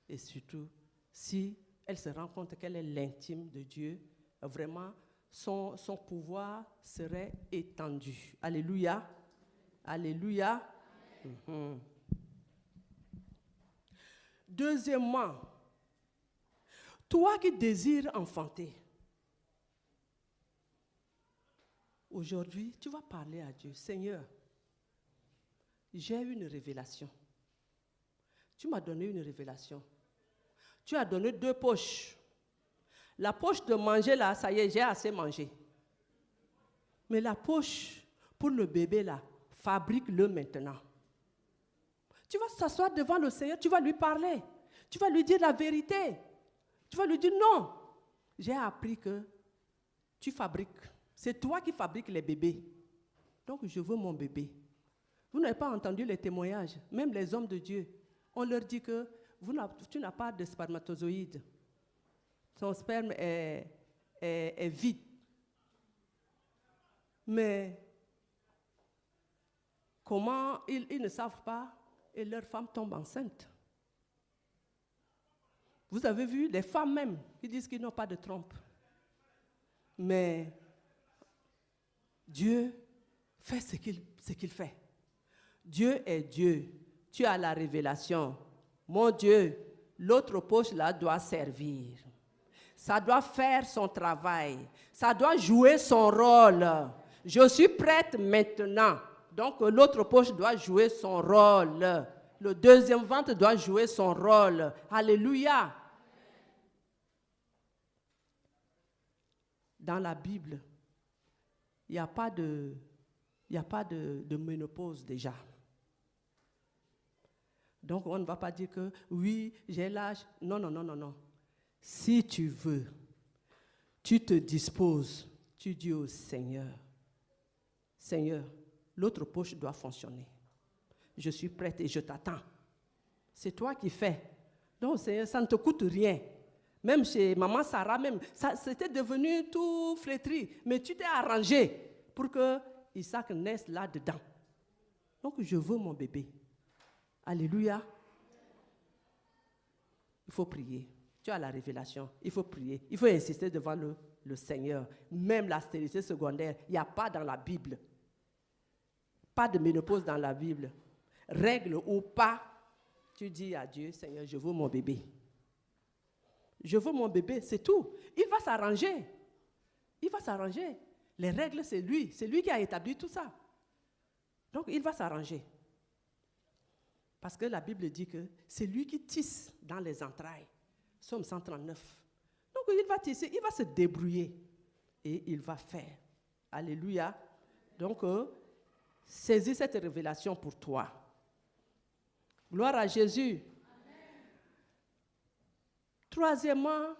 Et surtout, si elle se rend compte qu'elle est l'intime de Dieu, vraiment, son pouvoir serait étendu. Alléluia. Alléluia. Deuxièmement, toi qui désires enfanter, aujourd'hui, tu vas parler à Dieu. Seigneur, j'ai une révélation. Tu m'as donné une révélation. Tu as donné 2 poches. La poche de manger, là, ça y est, j'ai assez mangé. Mais la poche pour le bébé, là, fabrique-le maintenant. Tu vas s'asseoir devant le Seigneur, tu vas lui parler. Tu vas lui dire la vérité. Tu vas lui dire non. J'ai appris que tu fabriques. C'est toi qui fabriques les bébés. Donc, je veux mon bébé. Vous n'avez pas entendu les témoignages, même les hommes de Dieu. On leur dit que tu n'as pas de spermatozoïde. Ton sperme est vide. Mais comment ils ne savent pas et leur femme tombe enceinte. Vous avez vu des femmes même qui disent qu'ils n'ont pas de trompe. Mais Dieu fait ce qu'il fait. Dieu est Dieu. Tu as la révélation. Mon Dieu, l'autre poche là doit servir. Ça doit faire son travail. Ça doit jouer son rôle. Je suis prête maintenant. Donc l'autre poche doit jouer son rôle. Le deuxième ventre doit jouer son rôle. Alléluia. Dans la Bible, il n'y a pas de ménopause déjà. Donc on ne va pas dire que oui, j'ai l'âge. Non, non, non, non, non. Si tu veux, tu te disposes, tu dis au Seigneur, Seigneur, l'autre poche doit fonctionner. Je suis prête et je t'attends. C'est toi qui fais. Donc Seigneur, ça ne te coûte rien. Même chez maman Sarah, même, ça, c'était devenu tout flétri. Mais tu t'es arrangé pour que Isaac naisse là-dedans. Donc je veux mon bébé. Alléluia. Il faut prier. Tu as la révélation. Il faut prier. Il faut insister devant le Seigneur. Même la stérilité secondaire, il n'y a pas dans la Bible. Pas de ménopause dans la Bible. Règle ou pas, tu dis à Dieu, Seigneur, je veux mon bébé. Je veux mon bébé, c'est tout. Il va s'arranger. Il va s'arranger. Les règles, c'est lui. C'est lui qui a établi tout ça. Donc, il va s'arranger. Parce que la Bible dit que c'est lui qui tisse dans les entrailles. Psaume 139. Donc, il va tisser, il va se débrouiller. Et il va faire. Alléluia. Donc, saisis cette révélation pour toi. Gloire à Jésus. Troisièmement,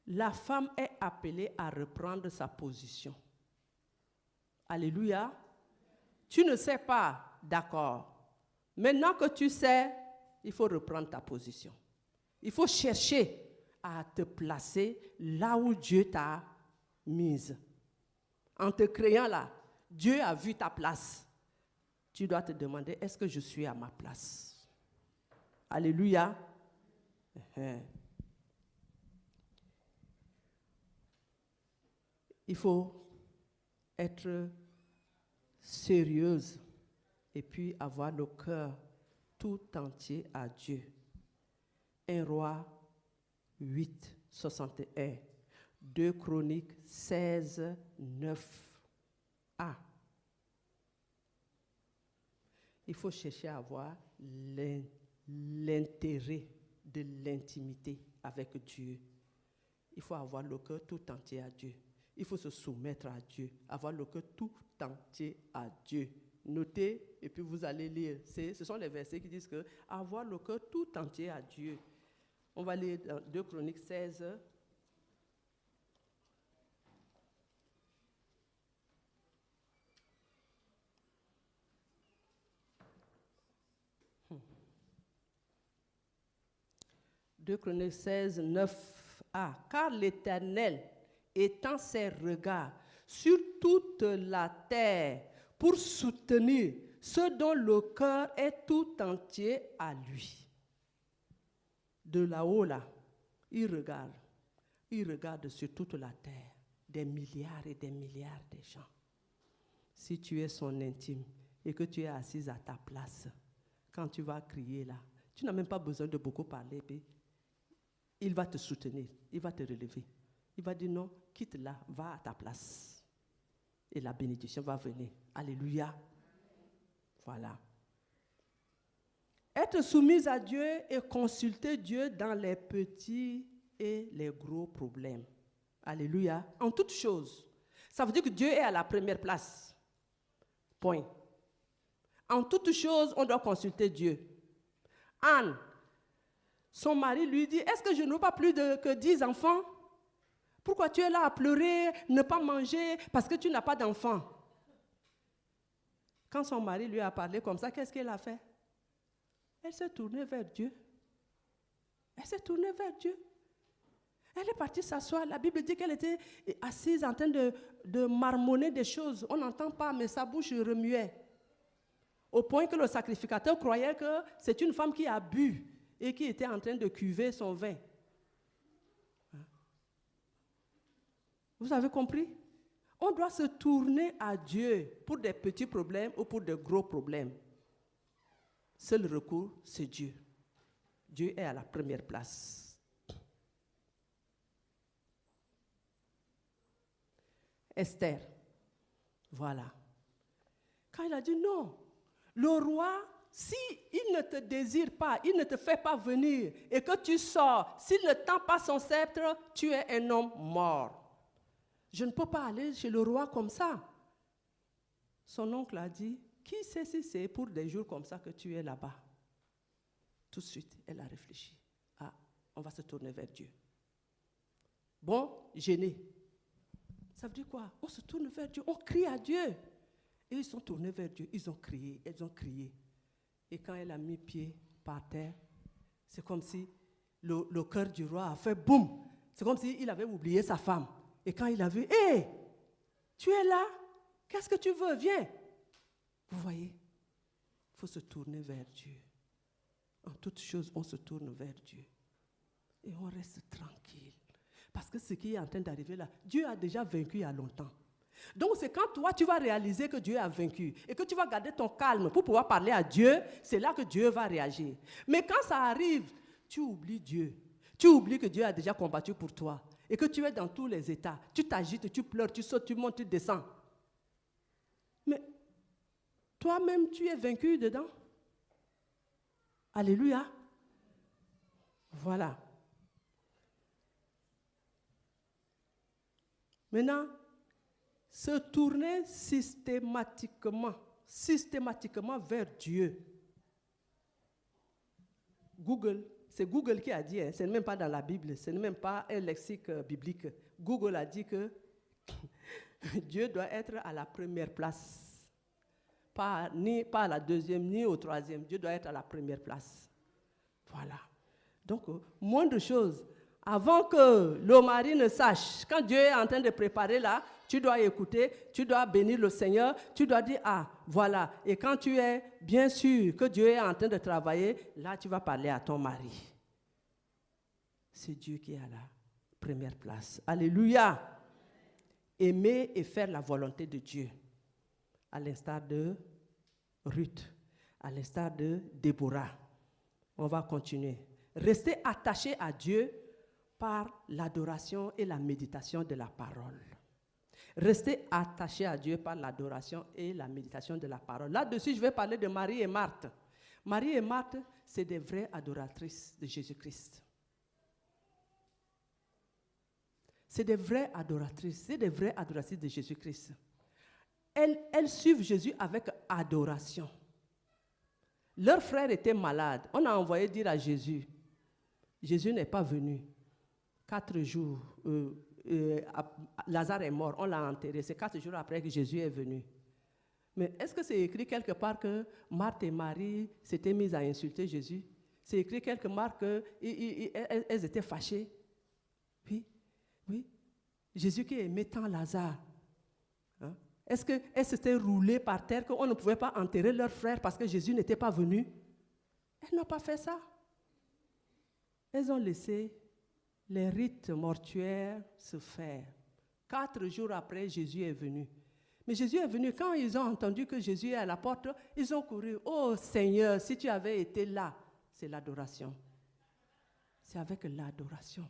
la femme est appelée à reprendre sa position. Alléluia. Tu ne sais pas, d'accord. Maintenant que tu sais, il faut reprendre ta position. Il faut chercher à te placer là où Dieu t'a mise. En te créant là, Dieu a vu ta place. Tu dois te demander, est-ce que je suis à ma place? Alléluia. Il faut être sérieuse et puis avoir le cœur tout entier à Dieu. 1 Roi 8, 61. 2 Chroniques 16, 9a. Il faut chercher à avoir l'intérêt de l'intimité avec Dieu. Il faut avoir le cœur tout entier à Dieu. Il faut se soumettre à Dieu, avoir le cœur tout entier à Dieu. Notez, et puis vous allez lire. Ce sont les versets qui disent que avoir le cœur tout entier à Dieu. On va lire dans 2 Chroniques 16. Deux Chroniques 16, 9a. Car l'Éternel étend ses regards sur toute la terre pour soutenir ceux dont le cœur est tout entier à lui. De là-haut, là, il regarde sur toute la terre, des milliards et des milliards de gens. Si tu es son intime et que tu es assise à ta place, quand tu vas crier là, tu n'as même pas besoin de beaucoup parler, puis il va te soutenir, il va te relever. Il va dire non, quitte là, va à ta place. Et la bénédiction va venir. Alléluia. Voilà. Être soumise à Dieu et consulter Dieu dans les petits et les gros problèmes. Alléluia. En toutes choses. Ça veut dire que Dieu est à la première place. Point. En toutes choses, on doit consulter Dieu. Anne, son mari lui dit, est-ce que je n'ai pas plus que 10 enfants? Pourquoi tu es là à pleurer, ne pas manger, parce que tu n'as pas d'enfants? Quand son mari lui a parlé comme ça, qu'est-ce qu'elle a fait? Elle s'est tournée vers Dieu. Elle s'est tournée vers Dieu. Elle est partie s'asseoir. La Bible dit qu'elle était assise en train de marmonner des choses. On n'entend pas, mais sa bouche remuait. Au point que le sacrificateur croyait que c'est une femme qui a bu et qui était en train de cuver son vin. Vous avez compris? On doit se tourner à Dieu pour des petits problèmes ou pour des gros problèmes. Seul recours, c'est Dieu. Dieu est à la première place. Esther, voilà. Quand il a dit non, le roi, si il ne te désire pas, il ne te fait pas venir et que tu sors, s'il ne tend pas son sceptre, tu es un homme mort. Je ne peux pas aller chez le roi comme ça. Son oncle a dit, qui sait si c'est pour des jours comme ça que tu es là-bas? Tout de suite, elle a réfléchi. Ah, on va se tourner vers Dieu. Bon, gêné. Ça veut dire quoi? On se tourne vers Dieu, on crie à Dieu. Et ils sont tournés vers Dieu, ils ont crié, elles ont crié. Et quand elle a mis pied par terre, c'est comme si le cœur du roi a fait boum. C'est comme s'il avait oublié sa femme. Et quand il a vu, hé, tu es là? Qu'est-ce que tu veux? Viens. Vous voyez, il faut se tourner vers Dieu. En toutes choses, on se tourne vers Dieu. Et on reste tranquille. Parce que ce qui est en train d'arriver là, Dieu a déjà vaincu il y a longtemps. Donc c'est quand toi, tu vas réaliser que Dieu a vaincu et que tu vas garder ton calme pour pouvoir parler à Dieu, c'est là que Dieu va réagir. Mais quand ça arrive, tu oublies Dieu. Tu oublies que Dieu a déjà combattu pour toi et que tu es dans tous les états. Tu t'agites, tu pleures, tu sautes, tu montes, tu descends. Mais toi-même, tu es vaincu dedans. Alléluia. Voilà. Maintenant, se tourner systématiquement vers Dieu. Google, c'est Google qui a dit, ce n'est même pas dans la Bible, ce n'est même pas un lexique biblique. Google a dit que Dieu doit être à la première place. Ni pas à la deuxième, ni au troisième. Dieu doit être à la première place. Voilà. Donc, moindre chose, Avant que le mari ne sache, quand Dieu est en train de préparer là, tu dois écouter, tu dois bénir le Seigneur, tu dois dire, ah, voilà. Et quand tu es bien sûr que Dieu est en train de travailler, là, tu vas parler à ton mari. C'est Dieu qui est à la première place. Alléluia. Aimer et faire la volonté de Dieu. À l'instar de Ruth, à l'instar de Déborah. On va continuer. Rester attaché à Dieu par l'adoration et la méditation de la parole. Rester attaché à Dieu par l'adoration et la méditation de la parole. Là-dessus, je vais parler de Marie et Marthe. Marie et Marthe, c'est des vraies adoratrices de Jésus-Christ. C'est des vraies adoratrices, c'est des vraies adoratrices de Jésus-Christ. Elles suivent Jésus avec adoration. Leur frère était malade. On a envoyé dire à Jésus, Jésus n'est pas venu. 4 jours, Lazare est mort, on l'a enterré. C'est 4 jours après que Jésus est venu. Mais est-ce que c'est écrit quelque part que Marthe et Marie s'étaient mises à insulter Jésus? C'est écrit quelque part qu'elles étaient fâchées? Oui. Jésus qui aimait tant Lazare. Hein? Est-ce qu'elles s'étaient roulées par terre qu'on ne pouvait pas enterrer leur frère parce que Jésus n'était pas venu? Elles n'ont pas fait ça. Elles ont laissé les rites mortuaires se faire. 4 jours après, Jésus est venu. Mais Jésus est venu, quand ils ont entendu que Jésus est à la porte, ils ont couru. Oh Seigneur, si tu avais été là, c'est l'adoration. C'est avec l'adoration.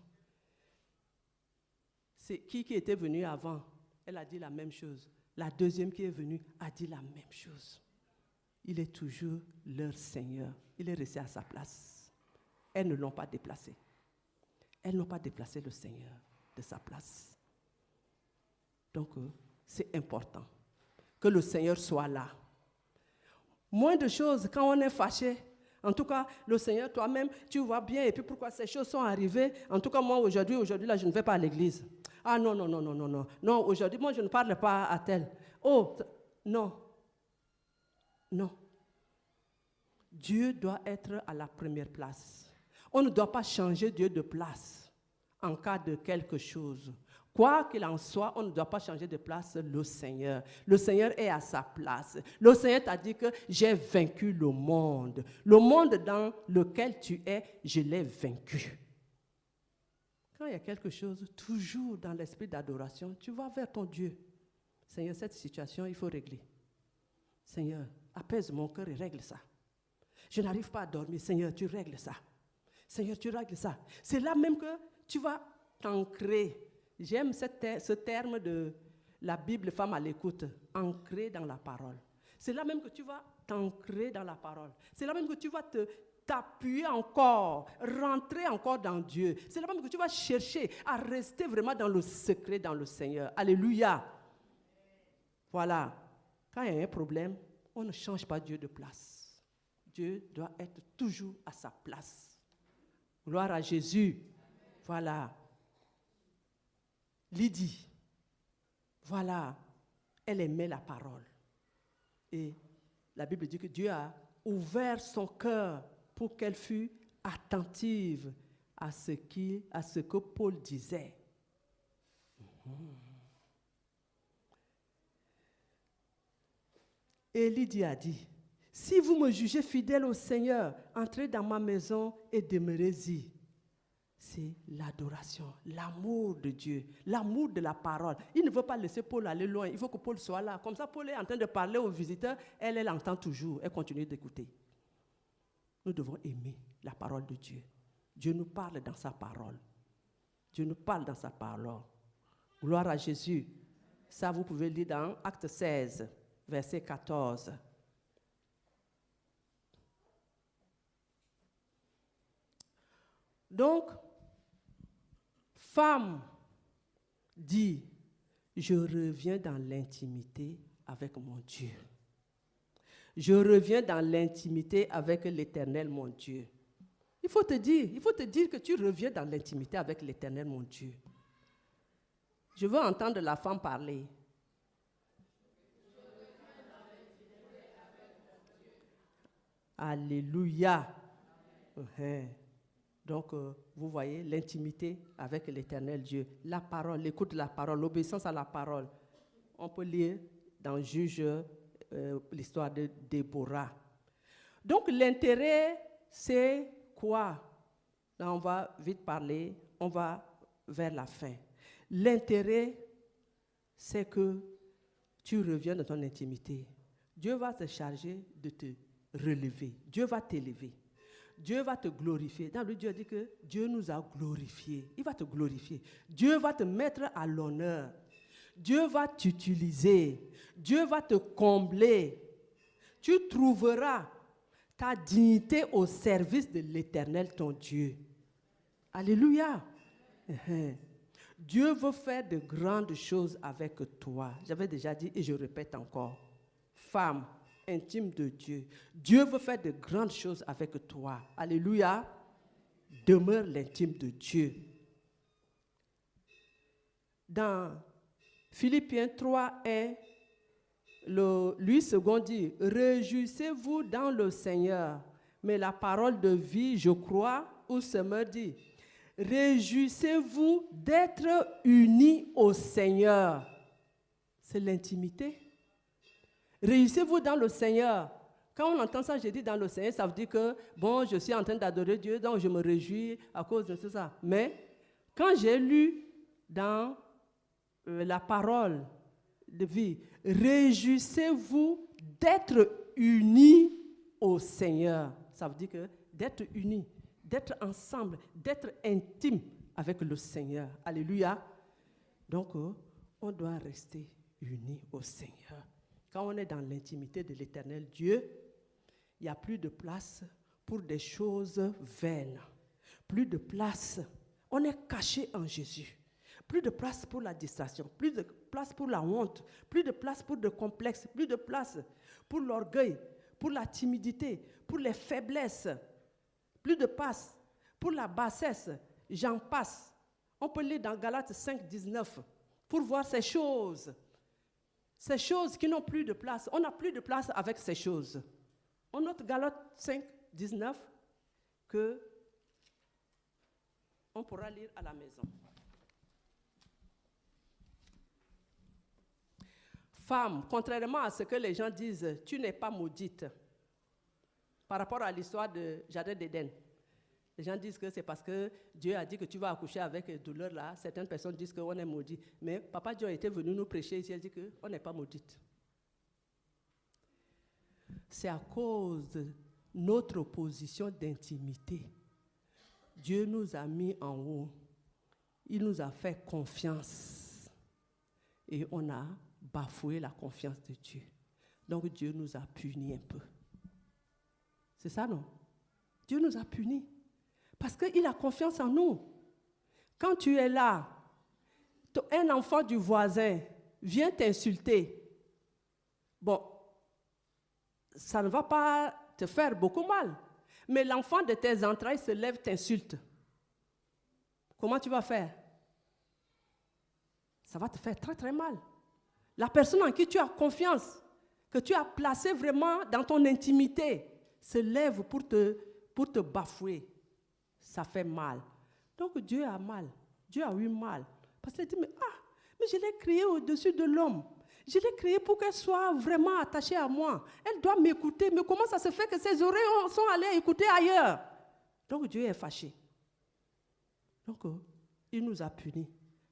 C'est qui était venu avant? Elle a dit la même chose. La deuxième qui est venue a dit la même chose. Il est toujours leur Seigneur. Il est resté à sa place. Elles ne l'ont pas déplacé. Elles n'ont pas déplacé le Seigneur de sa place. Donc, c'est important que le Seigneur soit là. Moins de choses quand on est fâché. En tout cas, le Seigneur, toi-même, tu vois bien. Et puis, pourquoi ces choses sont arrivées? En tout cas, moi, aujourd'hui, là, je ne vais pas à l'église. Ah non. Non, aujourd'hui, moi, je ne parle pas à tel. Oh, non. Dieu doit être à la première place. On ne doit pas changer Dieu de place en cas de quelque chose. Quoi qu'il en soit, on ne doit pas changer de place le Seigneur. Le Seigneur est à sa place. Le Seigneur t'a dit que j'ai vaincu le monde. Le monde dans lequel tu es, je l'ai vaincu. Quand il y a quelque chose, toujours dans l'esprit d'adoration, tu vas vers ton Dieu. Seigneur, cette situation, il faut régler. Seigneur, apaise mon cœur et règle ça. Je n'arrive pas à dormir. Seigneur, tu règles ça. Seigneur, tu règles ça. C'est là même que tu vas t'ancrer. J'aime ce terme de la Bible femme à l'écoute, ancrée dans la parole. C'est là même que tu vas t'ancrer dans la parole. C'est là même que tu vas t'appuyer encore, rentrer encore dans Dieu. C'est là même que tu vas chercher à rester vraiment dans le secret, dans le Seigneur. Alléluia. Voilà. Quand il y a un problème, on ne change pas Dieu de place. Dieu doit être toujours à sa place. Gloire à Jésus. Voilà. Lydie. Voilà. Elle aimait la parole. Et la Bible dit que Dieu a ouvert son cœur pour qu'elle fût attentive à ce que Paul disait. Et Lydie a dit, si vous me jugez fidèle au Seigneur, entrez dans ma maison et demeurez-y. C'est l'adoration, l'amour de Dieu, l'amour de la parole. Il ne veut pas laisser Paul aller loin, il faut que Paul soit là. Comme ça, Paul est en train de parler aux visiteurs, elle entend toujours, elle continue d'écouter. Nous devons aimer la parole de Dieu. Dieu nous parle dans sa parole. Dieu nous parle dans sa parole. Gloire à Jésus. Ça, vous pouvez lire dans Acte 16, verset 14. Donc, femme dit, je reviens dans l'intimité avec mon Dieu. Je reviens dans l'intimité avec l'Éternel, mon Dieu. Il faut te dire que tu reviens dans l'intimité avec l'Éternel, mon Dieu. Je veux entendre la femme parler. Alléluia. Donc, vous voyez l'intimité avec l'Éternel Dieu. La parole, l'écoute de la parole, l'obéissance à la parole. On peut lire dans Juge l'histoire de Déborah. Donc, l'intérêt, c'est quoi? Là, on va vite parler, on va vers la fin. L'intérêt, c'est que tu reviens dans ton intimité. Dieu va te charger de te relever. Dieu va t'élever. Dieu va te glorifier. Dans le Dieu dit que Dieu nous a glorifiés. Il va te glorifier. Dieu va te mettre à l'honneur. Dieu va t'utiliser. Dieu va te combler. Tu trouveras ta dignité au service de l'Éternel, ton Dieu. Alléluia. Dieu veut faire de grandes choses avec toi. J'avais déjà dit et je répète encore. Femme intime de Dieu. Dieu veut faire de grandes choses avec toi. Alléluia. Demeure l'intime de Dieu. Dans Philippiens 3, 1, lui second dit, réjouissez-vous dans le Seigneur. Mais la parole de vie, je crois, où se me dit, réjouissez-vous d'être unis au Seigneur. C'est l'intimité. Réjouissez-vous dans le Seigneur. Quand on entend ça, je dis dans le Seigneur, ça veut dire que, bon, je suis en train d'adorer Dieu, donc je me réjouis à cause de tout ça. Mais quand j'ai lu dans la parole de vie, réjouissez-vous d'être unis au Seigneur. Ça veut dire que d'être unis, d'être ensemble, d'être intime avec le Seigneur. Alléluia. Donc, on doit rester unis au Seigneur. Quand on est dans l'intimité de l'Éternel Dieu, il n'y a plus de place pour des choses vaines. Plus de place. On est caché en Jésus. Plus de place pour la distraction. Plus de place pour la honte. Plus de place pour le complexe. Plus de place pour l'orgueil. Pour la timidité. Pour les faiblesses. Plus de place pour la bassesse. J'en passe. On peut lire dans Galates 5, 19 pour voir ces choses. Ces choses qui n'ont plus de place. On n'a plus de place avec ces choses. On note Galates 5, 19 que on pourra lire à la maison. Femme, contrairement à ce que les gens disent, tu n'es pas maudite. Par rapport à l'histoire de Jardin d'Éden. Les gens disent que c'est parce que Dieu a dit que tu vas accoucher avec douleur là. Certaines personnes disent qu'on est maudit. Mais Papa Dieu était venu nous prêcher ici, il dit qu'on n'est pas maudite. C'est à cause de notre position d'intimité. Dieu nous a mis en haut. Il nous a fait confiance. Et on a bafoué la confiance de Dieu. Donc Dieu nous a punis un peu. C'est ça, non? Dieu nous a punis. Parce qu'il a confiance en nous. Quand tu es là, un enfant du voisin vient t'insulter. Bon, ça ne va pas te faire beaucoup mal. Mais l'enfant de tes entrailles se lève, t'insulte. Comment tu vas faire? Ça va te faire très très mal. La personne en qui tu as confiance, que tu as placée vraiment dans ton intimité, se lève pour te bafouer. Ça fait mal. Donc Dieu a mal. Dieu a eu mal. Parce qu'il dit, mais je l'ai créée au-dessus de l'homme. Je l'ai créée pour qu'elle soit vraiment attachée à moi. Elle doit m'écouter. Mais comment ça se fait que ses oreilles sont allées écouter ailleurs? Donc Dieu est fâché. Donc il nous a punis.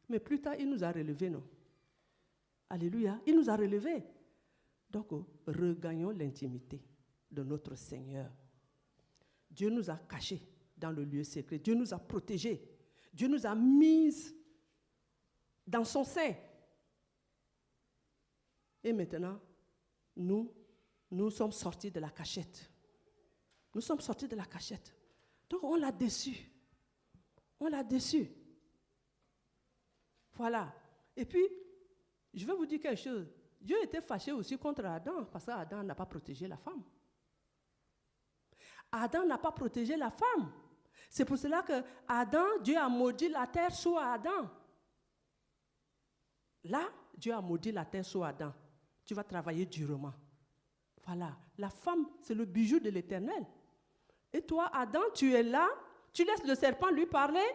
Mais plus tard, il nous a relevés, non? Alléluia. Il nous a relevés. Donc regagnons l'intimité de notre Seigneur. Dieu nous a cachés dans le lieu secret. Dieu nous a protégés. Dieu nous a mis dans son sein. Et maintenant, nous sommes sortis de la cachette. Nous sommes sortis de la cachette. Donc on l'a déçu. On l'a déçu. Voilà. Et puis, je vais vous dire quelque chose. Dieu était fâché aussi contre Adam, parce qu'Adam n'a pas protégé la femme. Adam n'a pas protégé la femme. C'est pour cela que Dieu a maudit la terre sous Adam. Là, Dieu a maudit la terre sous Adam. Tu vas travailler durement. Voilà. La femme, c'est le bijou de l'Éternel. Et toi, Adam, tu es là tu laisses le serpent lui parler,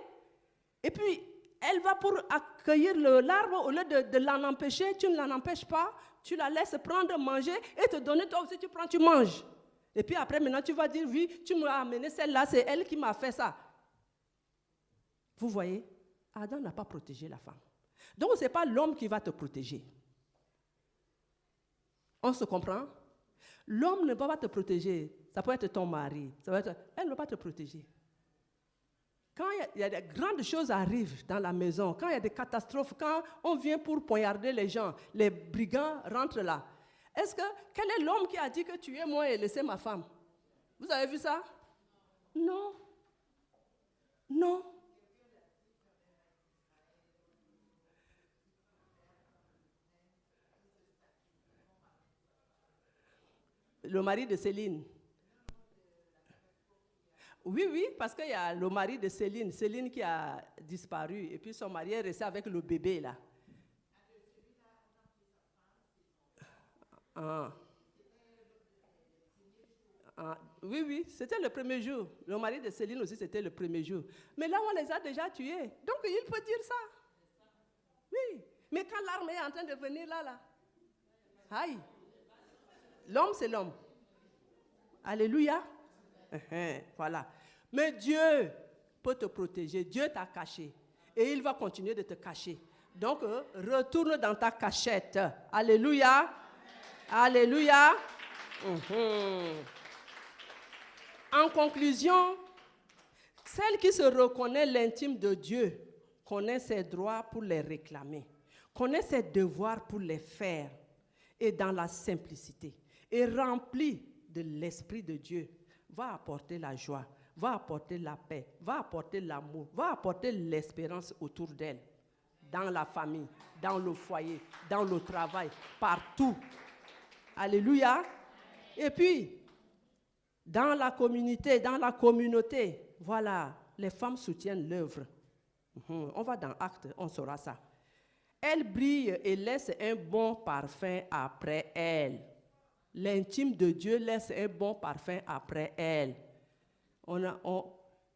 et puis elle va pour accueillir l'arbre, au lieu de l'en empêcher, tu ne l'en empêches pas, tu la laisses prendre, manger, et te donner, toi aussi tu prends, tu manges. Et puis après, maintenant, tu vas dire, oui, tu m'as amené celle-là, c'est elle qui m'a fait ça. Vous voyez, Adam n'a pas protégé la femme. Donc, ce n'est pas l'homme qui va te protéger. On se comprend? L'homme ne va pas te protéger. Ça peut être ton mari. Elle ne va pas te protéger. Quand il y a des grandes choses arrivent dans la maison, quand il y a des catastrophes, quand on vient pour poignarder les gens, les brigands rentrent là. Quel est l'homme qui a dit que tuez-moi et laissez ma femme? Vous avez vu ça? Non. Non. Le mari de Céline. Oui, parce qu'il y a le mari de Céline qui a disparu, et puis son mari est resté avec le bébé là. Oui, c'était le premier jour. Le mari de Céline aussi, c'était le premier jour. Mais là, on les a déjà tués. Donc, il peut dire ça. Oui. Mais quand l'armée est en train de venir là. Aïe. L'homme, c'est l'homme. Alléluia. Voilà. Mais Dieu peut te protéger. Dieu t'a caché. Et il va continuer de te cacher. Donc, retourne dans ta cachette. Alléluia. Alléluia. En conclusion, celle qui se reconnaît l'intime de Dieu connaît ses droits pour les réclamer, connaît ses devoirs pour les faire, et dans la simplicité, et remplie de l'Esprit de Dieu, va apporter la joie, va apporter la paix, va apporter l'amour, va apporter l'espérance autour d'elle, dans la famille, dans le foyer, dans le travail, partout. Alléluia. Et puis, dans la communauté, voilà, les femmes soutiennent l'œuvre. On va dans Actes, on saura ça. Elle brille et laisse un bon parfum après elle. L'intime de Dieu laisse un bon parfum après elle.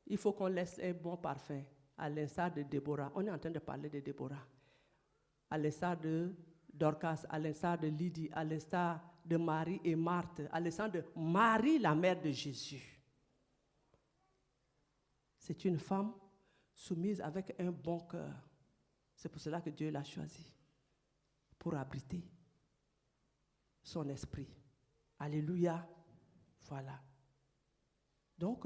Il faut qu'on laisse un bon parfum, à l'instar de Déborah. On est en train de parler de Déborah. À l'instar de Dorcas, à l'instar de Lydie, à l'instar de Marie et Marthe, à l'instar de Marie, la mère de Jésus. C'est une femme soumise avec un bon cœur. C'est pour cela que Dieu l'a choisie, pour abriter son esprit. Alléluia. Voilà. Donc,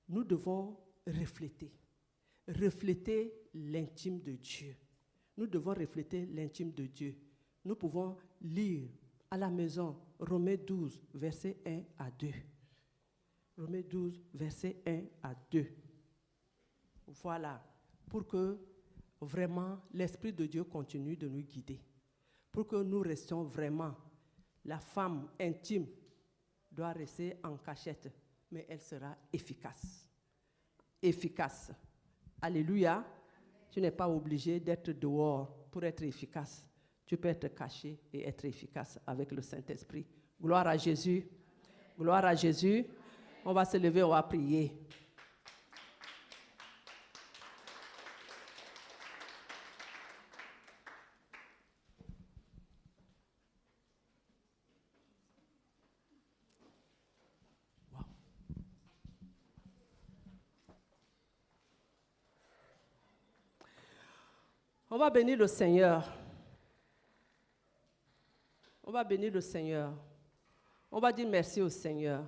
nous devons refléter l'intime de Dieu. Nous devons refléter l'intime de Dieu. Nous pouvons lire à la maison Romains 12, versets 1 à 2. Romains 12, versets 1 à 2. Voilà, pour que vraiment l'Esprit de Dieu continue de nous guider. Pour que nous restions vraiment, la femme intime doit rester en cachette, mais elle sera efficace. Efficace. Alléluia. Tu n'es pas obligé d'être dehors pour être efficace. Tu peux être caché et être efficace avec le Saint-Esprit. Gloire à Jésus. Gloire à Jésus. On va se lever, on va prier. Wow. On va bénir le Seigneur. On va bénir le Seigneur. On va dire merci au Seigneur.